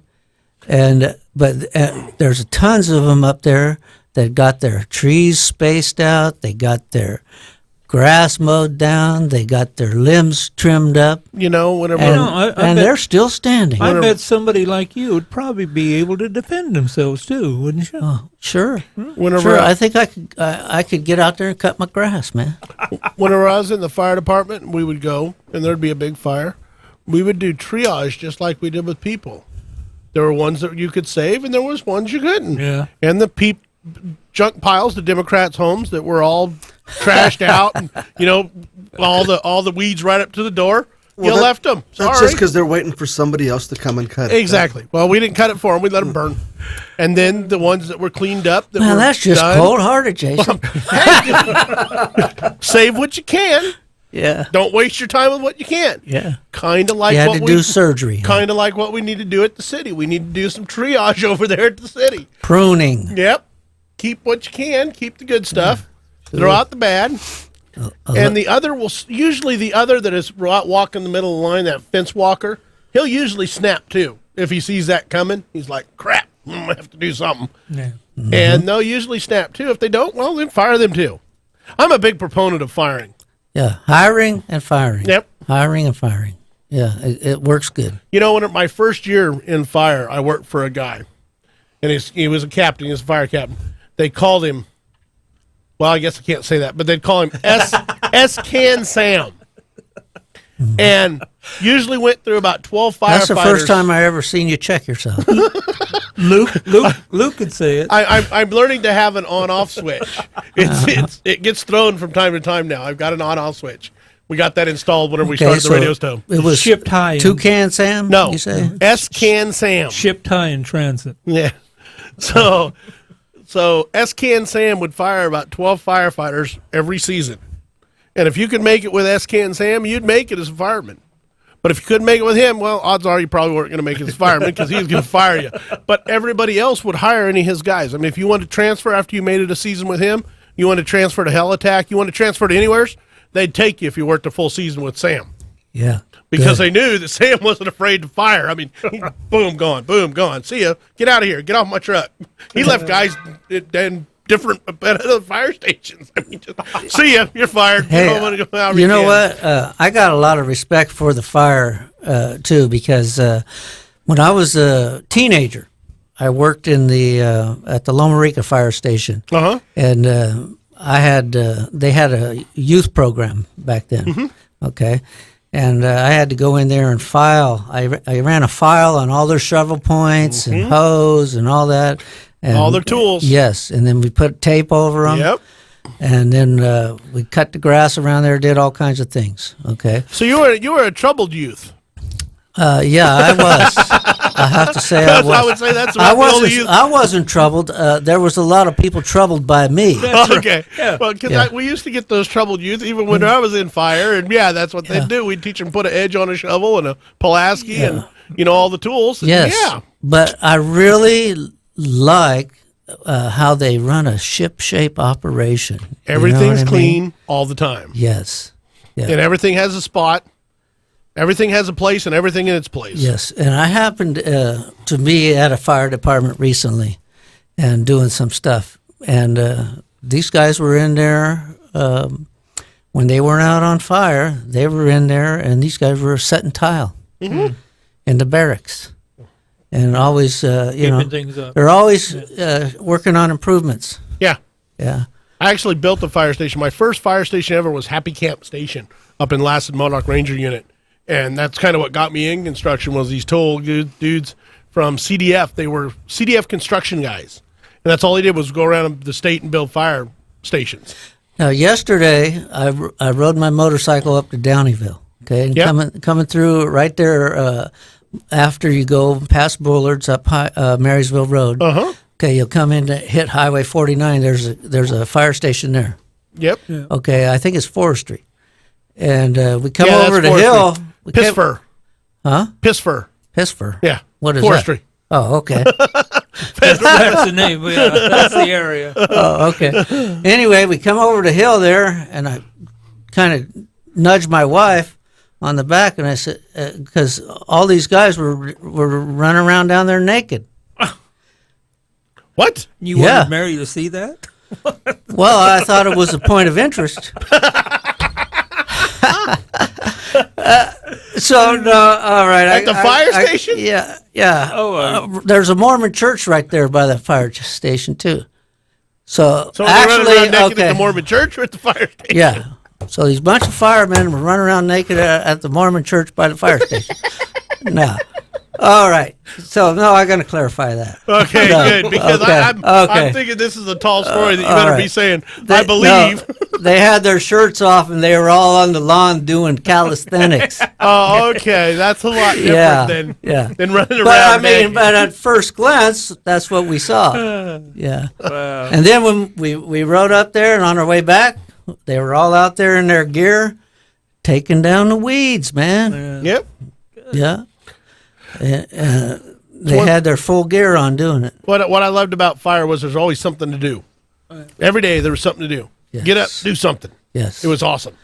but there's tons of them up there that got their trees spaced out. They got their grass mowed down. They got their limbs trimmed up, You know, whenever. and, I and bet- they're still standing. I bet somebody like you would probably be able to defend themselves too, wouldn't you? Oh, sure, Whenever sure. I think I could get out there and cut my grass, man. whenever I was in the fire department, we would go and there'd be a big fire. We would do triage just like we did with people. There were ones that you could save, and there was ones you couldn't. Yeah. And the junk piles, the Democrats' homes that were all trashed out, and all the weeds right up to the door. You left them. That's Sorry. just because they're waiting for somebody else to come and cut it. Exactly. Well, we didn't cut it for them. We let them burn. And then the ones that were cleaned up. That Well, were that's just done, cold-hearted, Jason. Save what you can. Yeah, Don't waste your time with what you can't. yeah. Kind of like You had what to we do surgery, kind of like what we need to do at the city. We need to do some triage over there at the city. pruning. Yep. Keep what you can. Keep the good stuff. Throw out the bad. And the other usually the other that is walking in the middle of the line, that fence walker, he'll usually snap too. If he sees that coming, he's like, crap, I'm going to have to do something. Yeah. And they'll usually snap too. If they don't, well, then fire them too. I'm a big proponent of firing. Yeah, hiring and firing. Yep. Hiring and firing. Yeah, it works good. You know, when my first year in fire, I worked for a guy, and he was a captain. He was a fire captain. They called him. Well, I guess I can't say that, but they'd call him S-Can Sam. And usually went through about 12 firefighters. That's the first time I ever seen you check yourself. Luke could say it. I'm learning to have an on-off switch. It gets thrown from time to time now. I've got an on-off switch. We got that installed whenever we started the radio show. It was Shipped high. Toucan Sam? No, You say? S-Can Sam. Shipped high in transit. Yeah. So S-Can Sam would fire about 12 firefighters every season. And if you could make it with S-Can Sam, you'd make it as a fireman. But if you couldn't make it with him, well, odds are you probably weren't going to make it as a fireman because he was going to fire you. But everybody else would hire any of his guys. I mean, if you wanted to transfer after you made it a season with him, you want to transfer to Hell Attack, you want to transfer to anywhere, they'd take you if you worked a full season with Sam. Yeah. Because good. they knew that Sam wasn't afraid to fire. I mean, boom, gone. See ya. Get out of here. Get off my truck. He left guys in different fire stations. I mean, just, see ya. You're fired. Hey, you know what? I got a lot of respect for the fire, too, because when I was a teenager, I worked in at the Loma Rica Fire Station. Uh-huh. And they had a youth program back then. Okay. And I had to go in there and file. I ran a file on all their shovel points and hose and all that. And, all their tools. Yes. And then we put tape over them. Yep. And then we cut the grass around there, did all kinds of things. Okay. So you were a troubled youth. Yeah, I was. I have to say I was. I would say that's about the only youth. I wasn't troubled. There was a lot of people troubled by me. Okay. Yeah. Well, because Yeah. we used to get those troubled youth even when I was in fire, and that's what they'd do. We'd teach them put an edge on a shovel and a Pulaski and all the tools. Yes. Yeah. But I really like how they run a ship-shape operation. You know Everything's what I clean mean? all the time, Yes. Yeah. and everything has a spot. Everything has a place and everything in its place. Yes, and I happened to be at a fire department recently and doing some stuff. And these guys were in there when they weren't out on fire. They were in there, and these guys were setting tile in the barracks. And always, Keeping things up. they're always working on improvements. Yeah. Yeah. I actually built a fire station. My first fire station ever was Happy Camp Station up in Lassen Modoc Ranger Unit. And that's kind of what got me in construction was these tall dudes from CDF. They were CDF construction guys. And that's all he did was go around the state and build fire stations. Now, yesterday, I rode my motorcycle up to Downeyville. Okay, and Yep. coming through right there after you go past Bullard's up Marysville Road. Uh-huh. Okay, you'll come in to hit Highway 49. There's a fire station there. Yep. Okay, I think it's Forestry, and we come Yeah, over that's the hill. Forestry. Pisfur. Huh? Pisfur. Pisfur. Yeah. What is Forestry. that? Oh, okay. That's the name. Yeah, that's the area. Oh, okay. Anyway, we come over the hill there, and I kind of nudged my wife on the back, and I said, because all these guys were running around down there naked. What? You Yeah. wanted Mary to see that? Well, I thought it was a point of interest. So no, all right. At the fire station? Yeah, yeah. Oh, there's a Mormon church right there by the fire station too. So So they're running actually, around naked okay, at the Mormon church or at the fire station? yeah. So these bunch of firemen were running around naked at the Mormon church by the fire station. Now, all right. So no, I'm going to clarify that. Okay, No, good. Because okay, I'm okay. thinking this is a tall story that you all better be right. saying, They- I believe. no, they had their shirts off and they were all on the lawn doing calisthenics. Oh, okay. That's a lot different Yeah, than, yeah. than running around. But I mean, naked. but at first glance, that's what we saw. Yeah. wow. And then when we rode up there and on our way back, they were all out there in their gear, taking down the weeds, man. Yep. Yeah. They had their full gear on doing it. What I loved about fire was there's always something to do. Every day there was something to do. Yes. Get up, do something. Yes. It was awesome.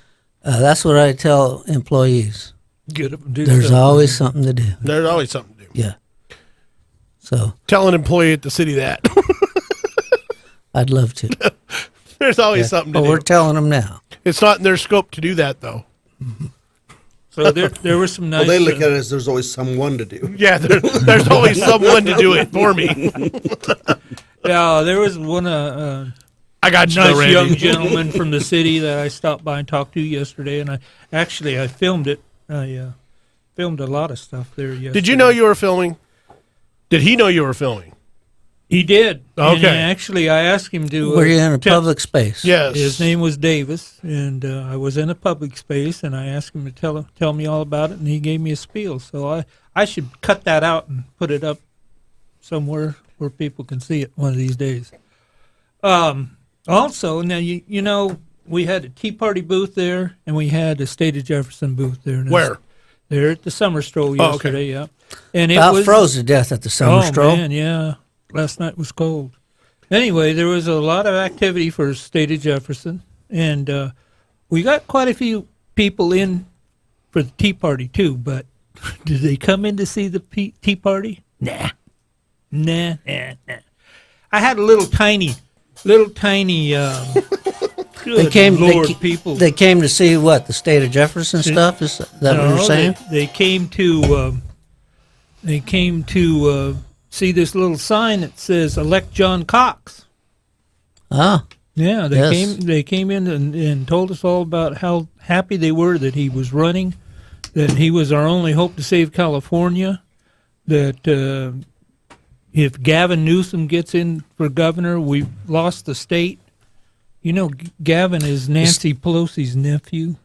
That's what I tell employees. Get up and do There's something. always something to do. There's always something to do. Yeah. So Tell an employee at the city that. I'd love to. There's always something to But do. we're telling them now. It's not in their scope to do that, though. So there were some nice. Well, they look at it as there's always someone to do. Yeah, there's always someone to do it for me. Yeah, there was one I got you, nice Randy. young gentleman from the city that I stopped by and talked to yesterday, and I filmed it. I filmed a lot of stuff there yesterday. Did you know you were filming? Did he know you were filming? He did. And Okay. actually, I asked him to. Were you in a tell- public space? Yes. His name was Davis, and I was in a public space, and I asked him to tell me all about it, and he gave me a spiel. So I should cut that out and put it up somewhere where people can see it one of these days. Also, now you know we had a Tea Party booth there, and we had a State of Jefferson booth there. And Where? There at the Summer Stroll Oh, okay. yesterday. Yeah, and it About was froze to death at the summer oh, stroll. man, yeah. Last night was cold. Anyway, there was a lot of activity for State of Jefferson, and we got quite a few people in for the Tea Party too. But did they come in to see the Tea Party? Nah. I had a little tiny. Good They came. Lord, they, people. They came to see what the State of Jefferson stuff. Is that what you're saying? They came to. They came to see this little sign that says "Elect John Cox." Ah, Yeah, they Yes. came. They came in and told us all about how happy they were that he was running, that he was our only hope to save California, that if Gavin Newsom gets in for governor, we've lost the state. You know, Gavin is Nancy Pelosi's nephew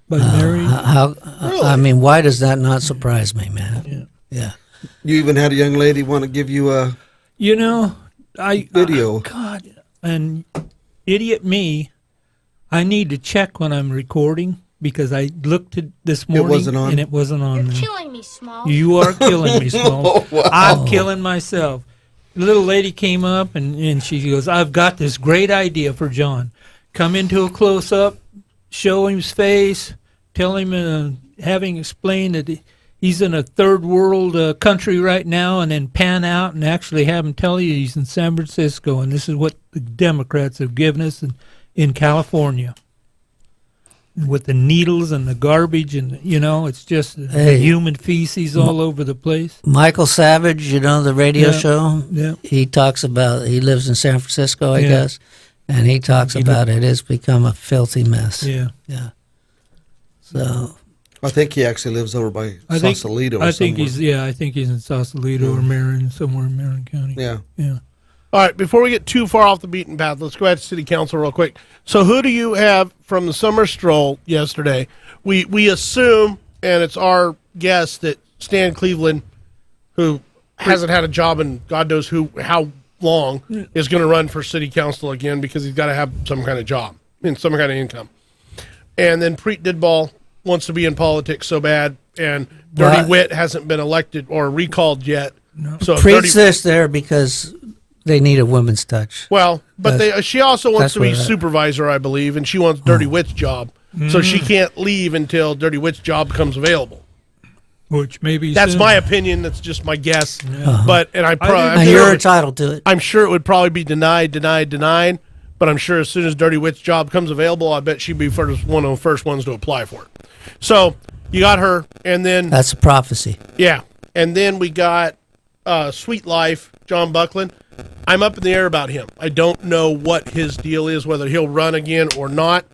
by marriage. how? I mean, why does that not surprise me, man? Yeah. You even had a young lady want to give you a You know, video. God, and idiot me, I need to check when I'm recording because I looked at this morning wasn't on? and it wasn't on. You're there. killing me, Small. You are killing me, Small. Wow. I'm killing myself. The little lady came up and she goes, I've got this great idea for John. Come into a close-up, show him his face, tell him, having explained that he's in a third world country right now, and then pan out and actually have him tell you he's in San Francisco, and this is what the Democrats have given us in California. With the needles and the garbage, and it's just Hey. human feces all over the place. Michael Savage, you know the radio Yeah. show. Yeah. He talks about. He lives in San Francisco, I Yeah. guess, and he talks about it. It's become a filthy mess. Yeah. Yeah. So I think he actually lives over by I think Sausalito or I think somewhere. I think he's in Sausalito or Marin, somewhere in Marin County. Yeah. Yeah. All right, before we get too far off the beaten path, let's go back to city council real quick. So who do you have from the summer stroll yesterday? We assume, and it's our guess, that Stan Cleveland, who hasn't had a job in God knows how long, is going to run for city council again because he's got to have some kind of job and some kind of income. And then Preet Didball wants to be in politics so bad, and Dirty Wit hasn't been elected or recalled yet. No. So Preet's this there because they need a woman's touch. Well, but she also wants to be supervisor, I believe, and she wants Dirty Wit's job. So she can't leave until Dirty Wit's job becomes available. Which maybe that's my opinion. That's just my guess. Yeah. But you're entitled to it. I'm sure it would probably be denied. But I'm sure as soon as Dirty Wit's job comes available, I bet she'd be one of the first ones to apply for it. So you got her, and then that's a prophecy. Yeah, and then we got Sweet Life, John Buckland. I'm up in the air about him. I don't know what his deal is, whether he'll run again or not,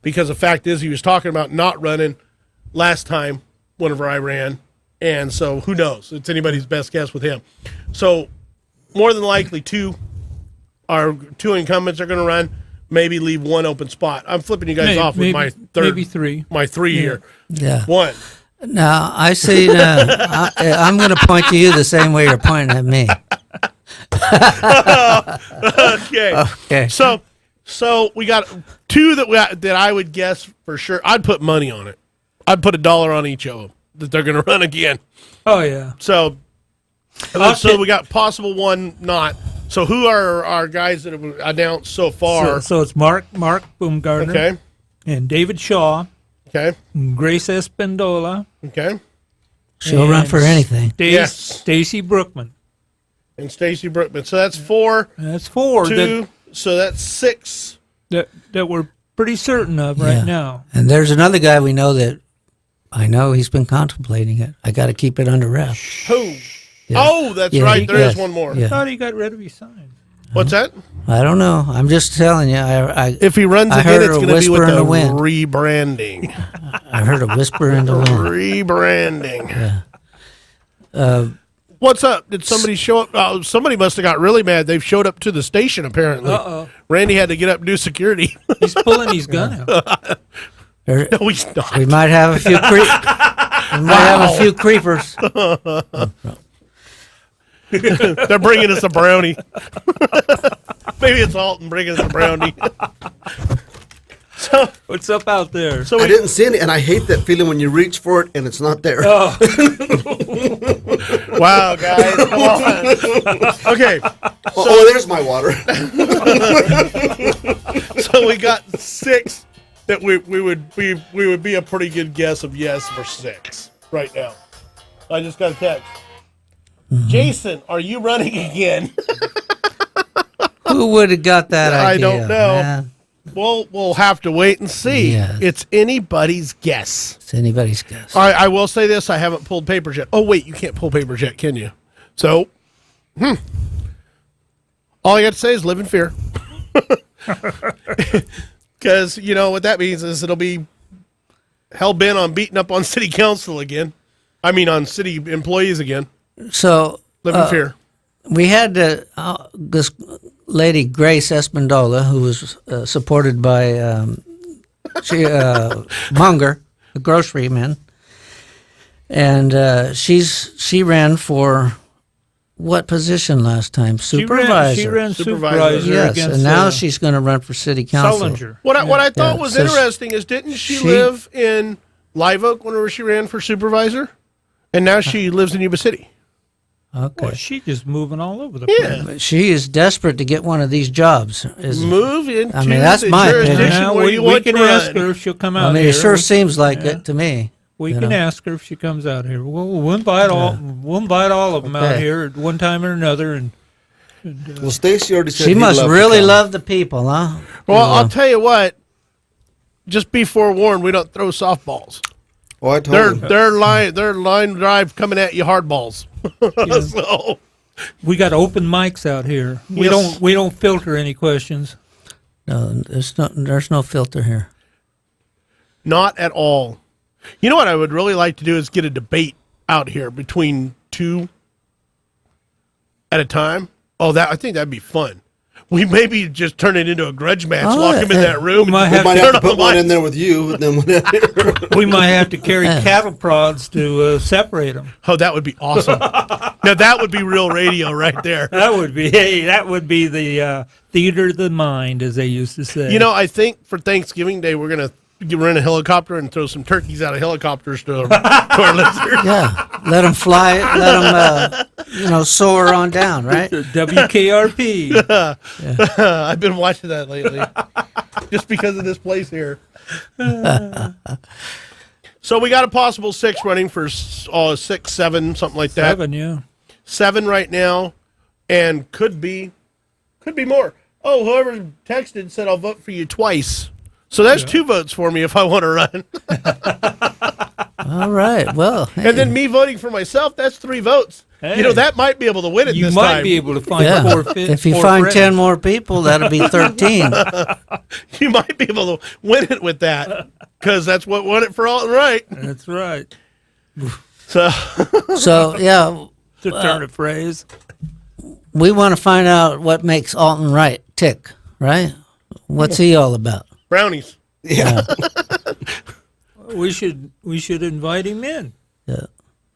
because the fact is he was talking about not running last time whenever I ran, and so who knows? It's anybody's best guess with him. So more than likely, two incumbents are going to run. Maybe leave one open spot. I'm flipping you guys off with my third, maybe three. My three here. Yeah, one. Now I see. I'm going to point to you the same way you're pointing at me. Okay. So we got two that I would guess for sure. I'd put money on it. I'd put $1 on each of them that they're going to run again. Oh yeah. So we got possible one not. So who are our guys that have announced so far? So it's Mark Baumgartner. Okay. And David Shaw. Okay. Grace Espendola. Okay. She'll run for anything. Stacy Brookman. And Stacy Brookman. So that's four. That's four. So that's six. That we're pretty certain of right now. And there's another guy we know that I know he's been contemplating it. I got to keep it under wraps. Who? Yeah. Oh, that's right. There is one more. I thought he got rid of his sign. What's that? I don't know. I'm just telling you. If he runs again, it's going to be with the rebranding. I heard a whisper in the wind. Rebranding. Yeah. What's up? Did somebody show up? Somebody must have got really mad. They've showed up to the station, apparently. Uh-oh. Randy had to get up and do security. He's pulling his gun out. No, he's not. We might have a few creepers. They're bringing us a brownie. Maybe it's Alton bringing us a brownie. So what's up out there? So I didn't see any, and I hate that feeling when you reach for it and it's not there. Oh. Wow, guys, come on. Okay. So, there's my water. So we got six that we would be a pretty good guess of yes for six right now. I just got a text. Mm-hmm. Jason, are you running again? Who would have got that idea? I don't know. Man. We'll have to wait and see. Yeah. It's anybody's guess. It's anybody's guess. All right, I will say this. I haven't pulled papers yet. Oh, wait, you can't pull papers yet, can you? So, all I got to say is live in fear. Because, you know, what that means is it'll be hell-bent on beating up on city council again. I mean, on city employees again. So, live in fear. We had this lady, Grace Espendola, who was supported by Munger, the groceryman, and she ran for what position last time? Supervisor. She ran supervisor. Yes, against, and now she's going to run for city council. Sullinger. What I thought was interesting is didn't she live in Live Oak whenever she ran for supervisor, and now she lives in Yuba City. Okay. Well, she's just moving all over the place. But she is desperate to get one of these jobs. Move into that's the my opinion. jurisdiction Now, where we you want can to ask run. her if she'll come out I mean, here. it sure seems like it to me. We can ask her if she comes out here. We'll invite all of them out here at one time or another. And Well, Stacy already said She he'd must love to really come. love the people, huh? Well, I'll tell you what. Just be forewarned, we don't throw softballs. Oh, I told him. Their line drive coming at you hardballs. So we got open mics out here. Yes. We don't filter any questions. No, there's no filter here. not at all. You know what I would really like to do is get a debate out here between two at a time. Oh, I think that'd be fun. We maybe just turn it into a grudge match, Oh, lock him in that room. We might and We might turn have to on the put one in lights. there with you. And then We might have to carry cattle prods to separate them. Oh, that would be awesome. Now that would be real radio right there. That would be the theater of the mind, as they used to say. You know, I think for Thanksgiving Day we're gonna rent a helicopter and throw some turkeys out of helicopters to our listeners. Yeah, let them fly. Let them, soar on down. Right. WKRP. I've been watching that lately, just because of this place here. So we got a possible 6 running for 6, 7, something like that. 7, yeah. 7 right now, and could be more. Oh, whoever texted said I'll vote for you twice. So that's 2 votes for me if I want to run. All right. Well, And then me voting for myself, that's 3 votes. Hey. That might be able to win it You this might time. be able to find yeah. If you find 10 more people, that'll be 13. You might be able to win it with that, because that's what won it for Alton Wright. That's right. So So yeah, To turn a phrase. we want to find out what makes Alton Wright tick. Right. What's he all about? brownies. yeah. We should invite him in. Yeah,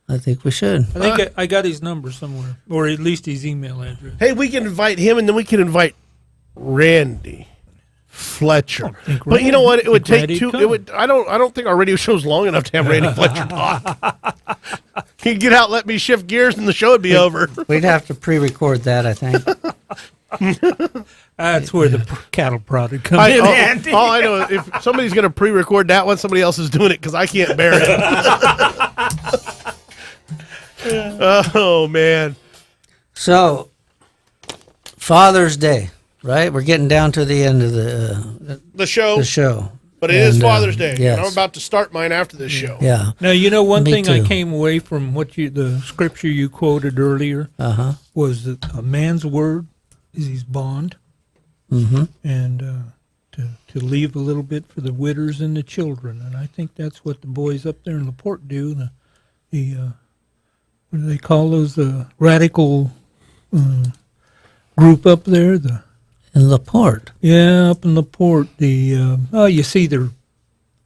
I think we should. I think I got his number somewhere, or at least his email address. Hey, we can invite him, and then we can invite Randy Fletcher. think But you know what? It would take Randy'd 2. come. It would. I don't think our radio show's long enough to have Randy Fletcher talk. He'd get out, let me shift gears, and the show would be over. We'd have to pre-record that, I think. That's where the cattle prod would come I, in all, handy. all I know is if somebody's going to pre-record that one, somebody else is doing it because I can't bear it. Oh man! So, Father's Day, right? We're getting down to the end of the The show, show. but it is And, Father's Day, yes. and I'm about to start mine after this show. Yeah. Now, one Me thing I too. came away from the scripture you quoted earlier Uh-huh. was that a man's word is his bond, Mm-hmm. and to leave a little bit for the widows and the children. And I think that's what the boys up there in LaPorte do. The what do they call those? The radical group up there. In LaPorte. Up in LaPorte. You see their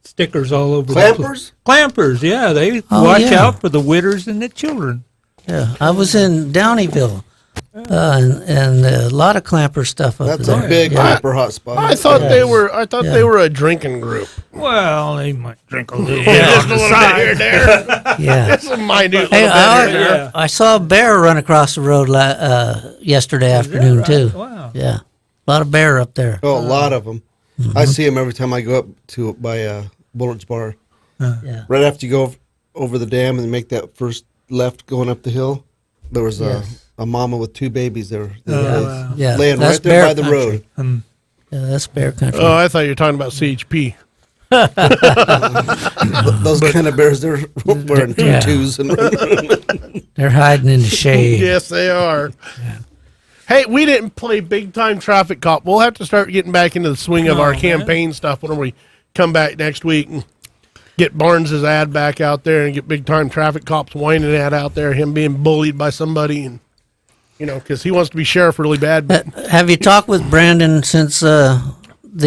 stickers all over. Clampers? Clampers, yeah. They watch out for the widows and the children. Yeah. I was in Downeyville, and a lot of clamper stuff up That's there. a big Yeah. hyper hot spot. I thought they were. I thought Yeah. they were a drinking group. Well, they might drink a little bit Just on a the little bit here and side. there. Yeah. Just a minute little Hey, bit here and there. Yeah. I saw a bear run across the road yesterday afternoon, right? too. Wow. Yeah. A lot of bear up there. Oh, a lot of them. I see them every time I go up to by Bullard's Bar. Yeah. Right after you go over the dam and make that first left going up the hill, there was a mama with 2 babies there. wow. Yeah. Laying That's right there by bear the country. road. Yeah, that's bear country. Oh, I thought you were talking about CHP. Those kind of bears, they're wearing Yeah. tutus and They're hiding in the shade. Yes, they are. Hey, we didn't play big time traffic cop. We'll have to start getting back into the swing of Oh, our man. campaign stuff whenever we come back next week and get Barnes's ad back out there and get big time traffic cops whining ad out there, him being bullied by somebody, and because he wants to be sheriff really bad. But Have you talked with Brandon since the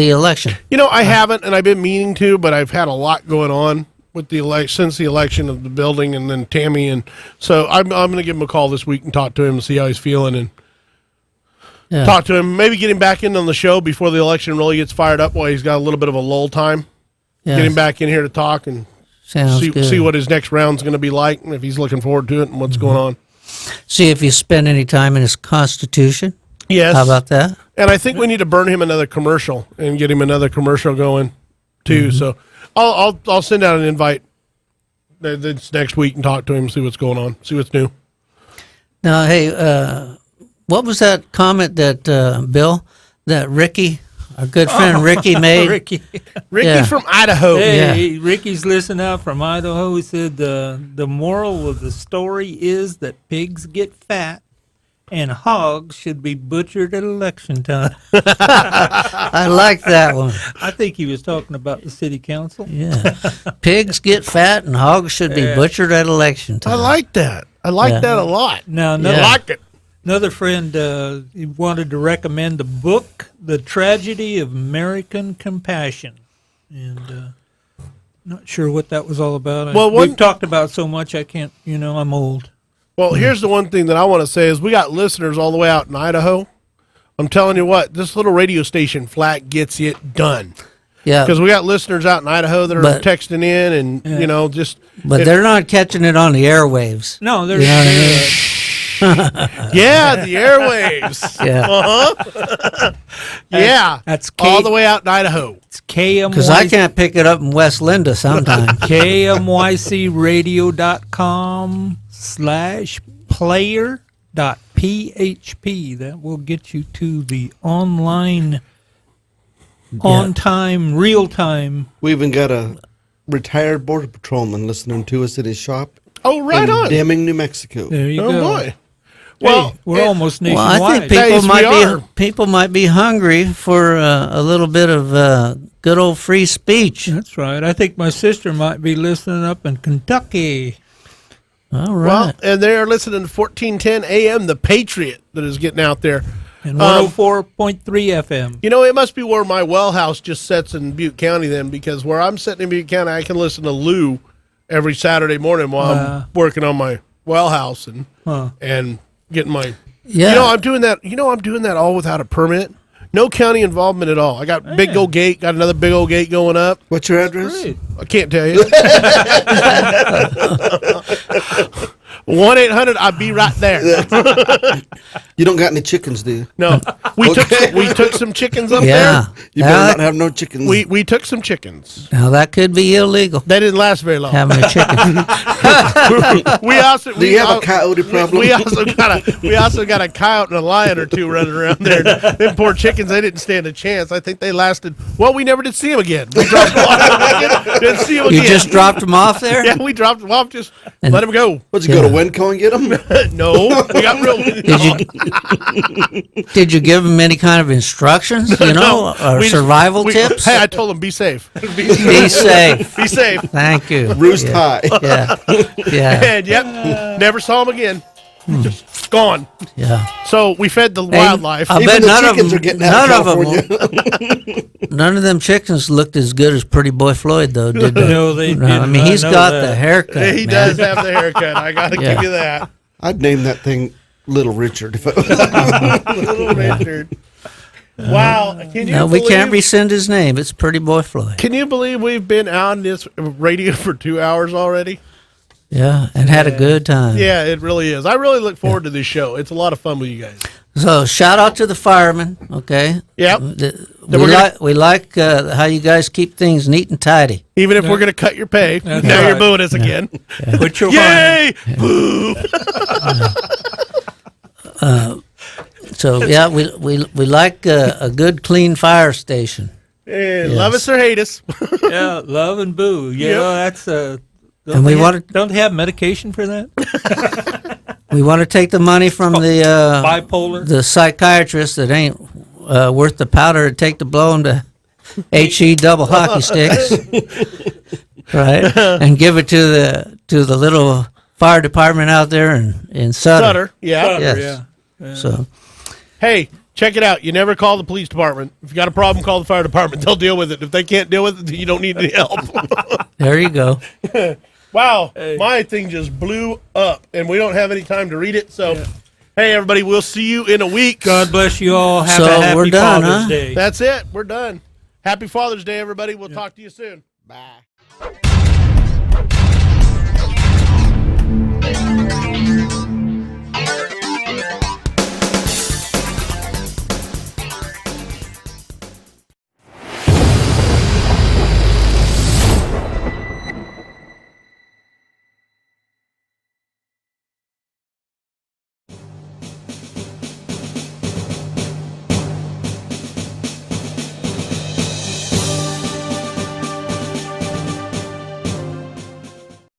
election? I haven't, and I've been meaning to, but I've had a lot going on with the since the election of the building, and then Tammy, and so I'm going to give him a call this week and talk to him and see how he's feeling and. Yeah. Talk to him, maybe get him back in on the show before the election really gets fired up while he's got a little bit of a lull time. Yeah. Get him back in here to talk and Sounds good. see what his next round's going to be like and if he's looking forward to it and what's going on. See if you spend any time in his Constitution. Yes. How about that? And I think we need to burn him another commercial and get him another commercial going too. So I'll send out an invite this next week and talk to him, see what's going on, see what's new. Now, hey, what was that comment that Bill, that Ricky, our good friend Ricky made? Ricky. Ricky Yeah. from Idaho. Hey, Ricky's listening out from Idaho. He said the moral of the story is that pigs get fat and hogs should be butchered at election time. I like that one. I think he was talking about the city council. Yeah. Pigs get fat and hogs should be butchered at election I time. like that. I like Yeah. that a lot. Now, I another, like it. Another friend he wanted to recommend the book, The Tragedy of American Compassion. And not sure what that was all about. Well, We've talked about so much, I can't, I'm old. Well, here's the one thing that I want to say is we got listeners all the way out in Idaho. I'm telling you what, this little radio station flat gets it done. Yeah, Because we got listeners out in Idaho that are But- texting in and, but they're not catching it on the airwaves. No, there's You know what I yeah, the airwaves. Yeah, Yeah. That's all the way out in Idaho. It's KMYC. because I can't pick it up in West Linda sometimes. KMYCradio.com/player.php. That will get you to the online, on-time, real-time. We even got a retired border patrolman listening to us at his shop Oh, right in on. Deming, New Mexico. There you Oh, go. boy. Well, Well, we're almost Well, nationwide. I think people Yes, we are. people might be hungry for a little bit of good old free speech. That's right. I think my sister might be listening up in Kentucky. All Well, right. and they're listening to 1410 AM, The Patriot, that is getting out there. And 104.3 FM. It must be where my well house just sits in Butte County then, because where I'm sitting in Butte County, I can listen to Lou every Saturday morning while I'm working on my well house and getting my. Yeah. I'm doing that. I'm doing that all without a permit. No county involvement at all. I got big old gate. Got another big old gate going up. What's your address? Great. I can't tell you. 1-800. I'll be right there. You don't got any chickens, do you? No, we Okay. took some chickens up Yeah. You better not have no chickens. there. We took some chickens. Now that could be illegal. They didn't last very long. Having a chicken. We also do you have a coyote problem? We also got a coyote and a lion or two running around there. Them poor chickens, they didn't stand a chance. I think they lasted. Well, we never did see them again. We dropped them off. Didn't see them again. You just dropped them off there? Yeah, we dropped them off. Just let them go. What'd you go to Winco and get them? No, we got real. Did you give them any kind of instructions, No, or we just- survival we- tips? Hey, I told them be safe. Be safe. Be safe. Thank you. Roost yeah. high. Yeah. Yeah. And yep, never saw them again. Just gone. Yeah. So we fed the wildlife. I Even bet the none of chickens them. are getting out None of of California. None of them chickens looked as good as Pretty Boy Floyd, though, did they? No, they No, I didn't. mean, he's know got that. the haircut. He man. does have the haircut. I got to Yeah. give you that. I'd name that thing Little Richard. If it was Little Richard. Wow. Can you No, we can't believe- rescind his name. It's Pretty Boy Floyd. Can you believe we've been on this radio for 2 hours already? Yeah, and had a good time. Yeah, it really is. I really look forward to this show. It's a lot of fun with you guys. So shout out to the firemen. Okay. Yep. We like how you guys keep things neat and tidy. Even if we're going to cut your pay, now right. you're booing us again. Put your Yay! Boo! So yeah, we like a good clean fire station. Hey, Yes. Love us or hate us. Yeah, love and boo. You Yep. know, that's And we want don't they have medication for that? we want to take the money from the Bipolar. the psychiatrist that ain't worth the powder to take to blow him to HE double hockey sticks, right? And give it to the little fire department out there in Sutter. Sutter, yeah. Yes. Yeah. So Hey, check it out. You never call the police department. If you got a problem, call the fire department. They'll deal with it. If they can't deal with it, then you don't need any help. there you go. Wow, my thing just blew up, and we don't have any time to read it. So, hey, everybody, we'll see you in a week. God bless you all. Have So a happy we're done, Father's huh? Day. That's it. We're done. Happy Father's Day, everybody. We'll talk to you soon. Bye.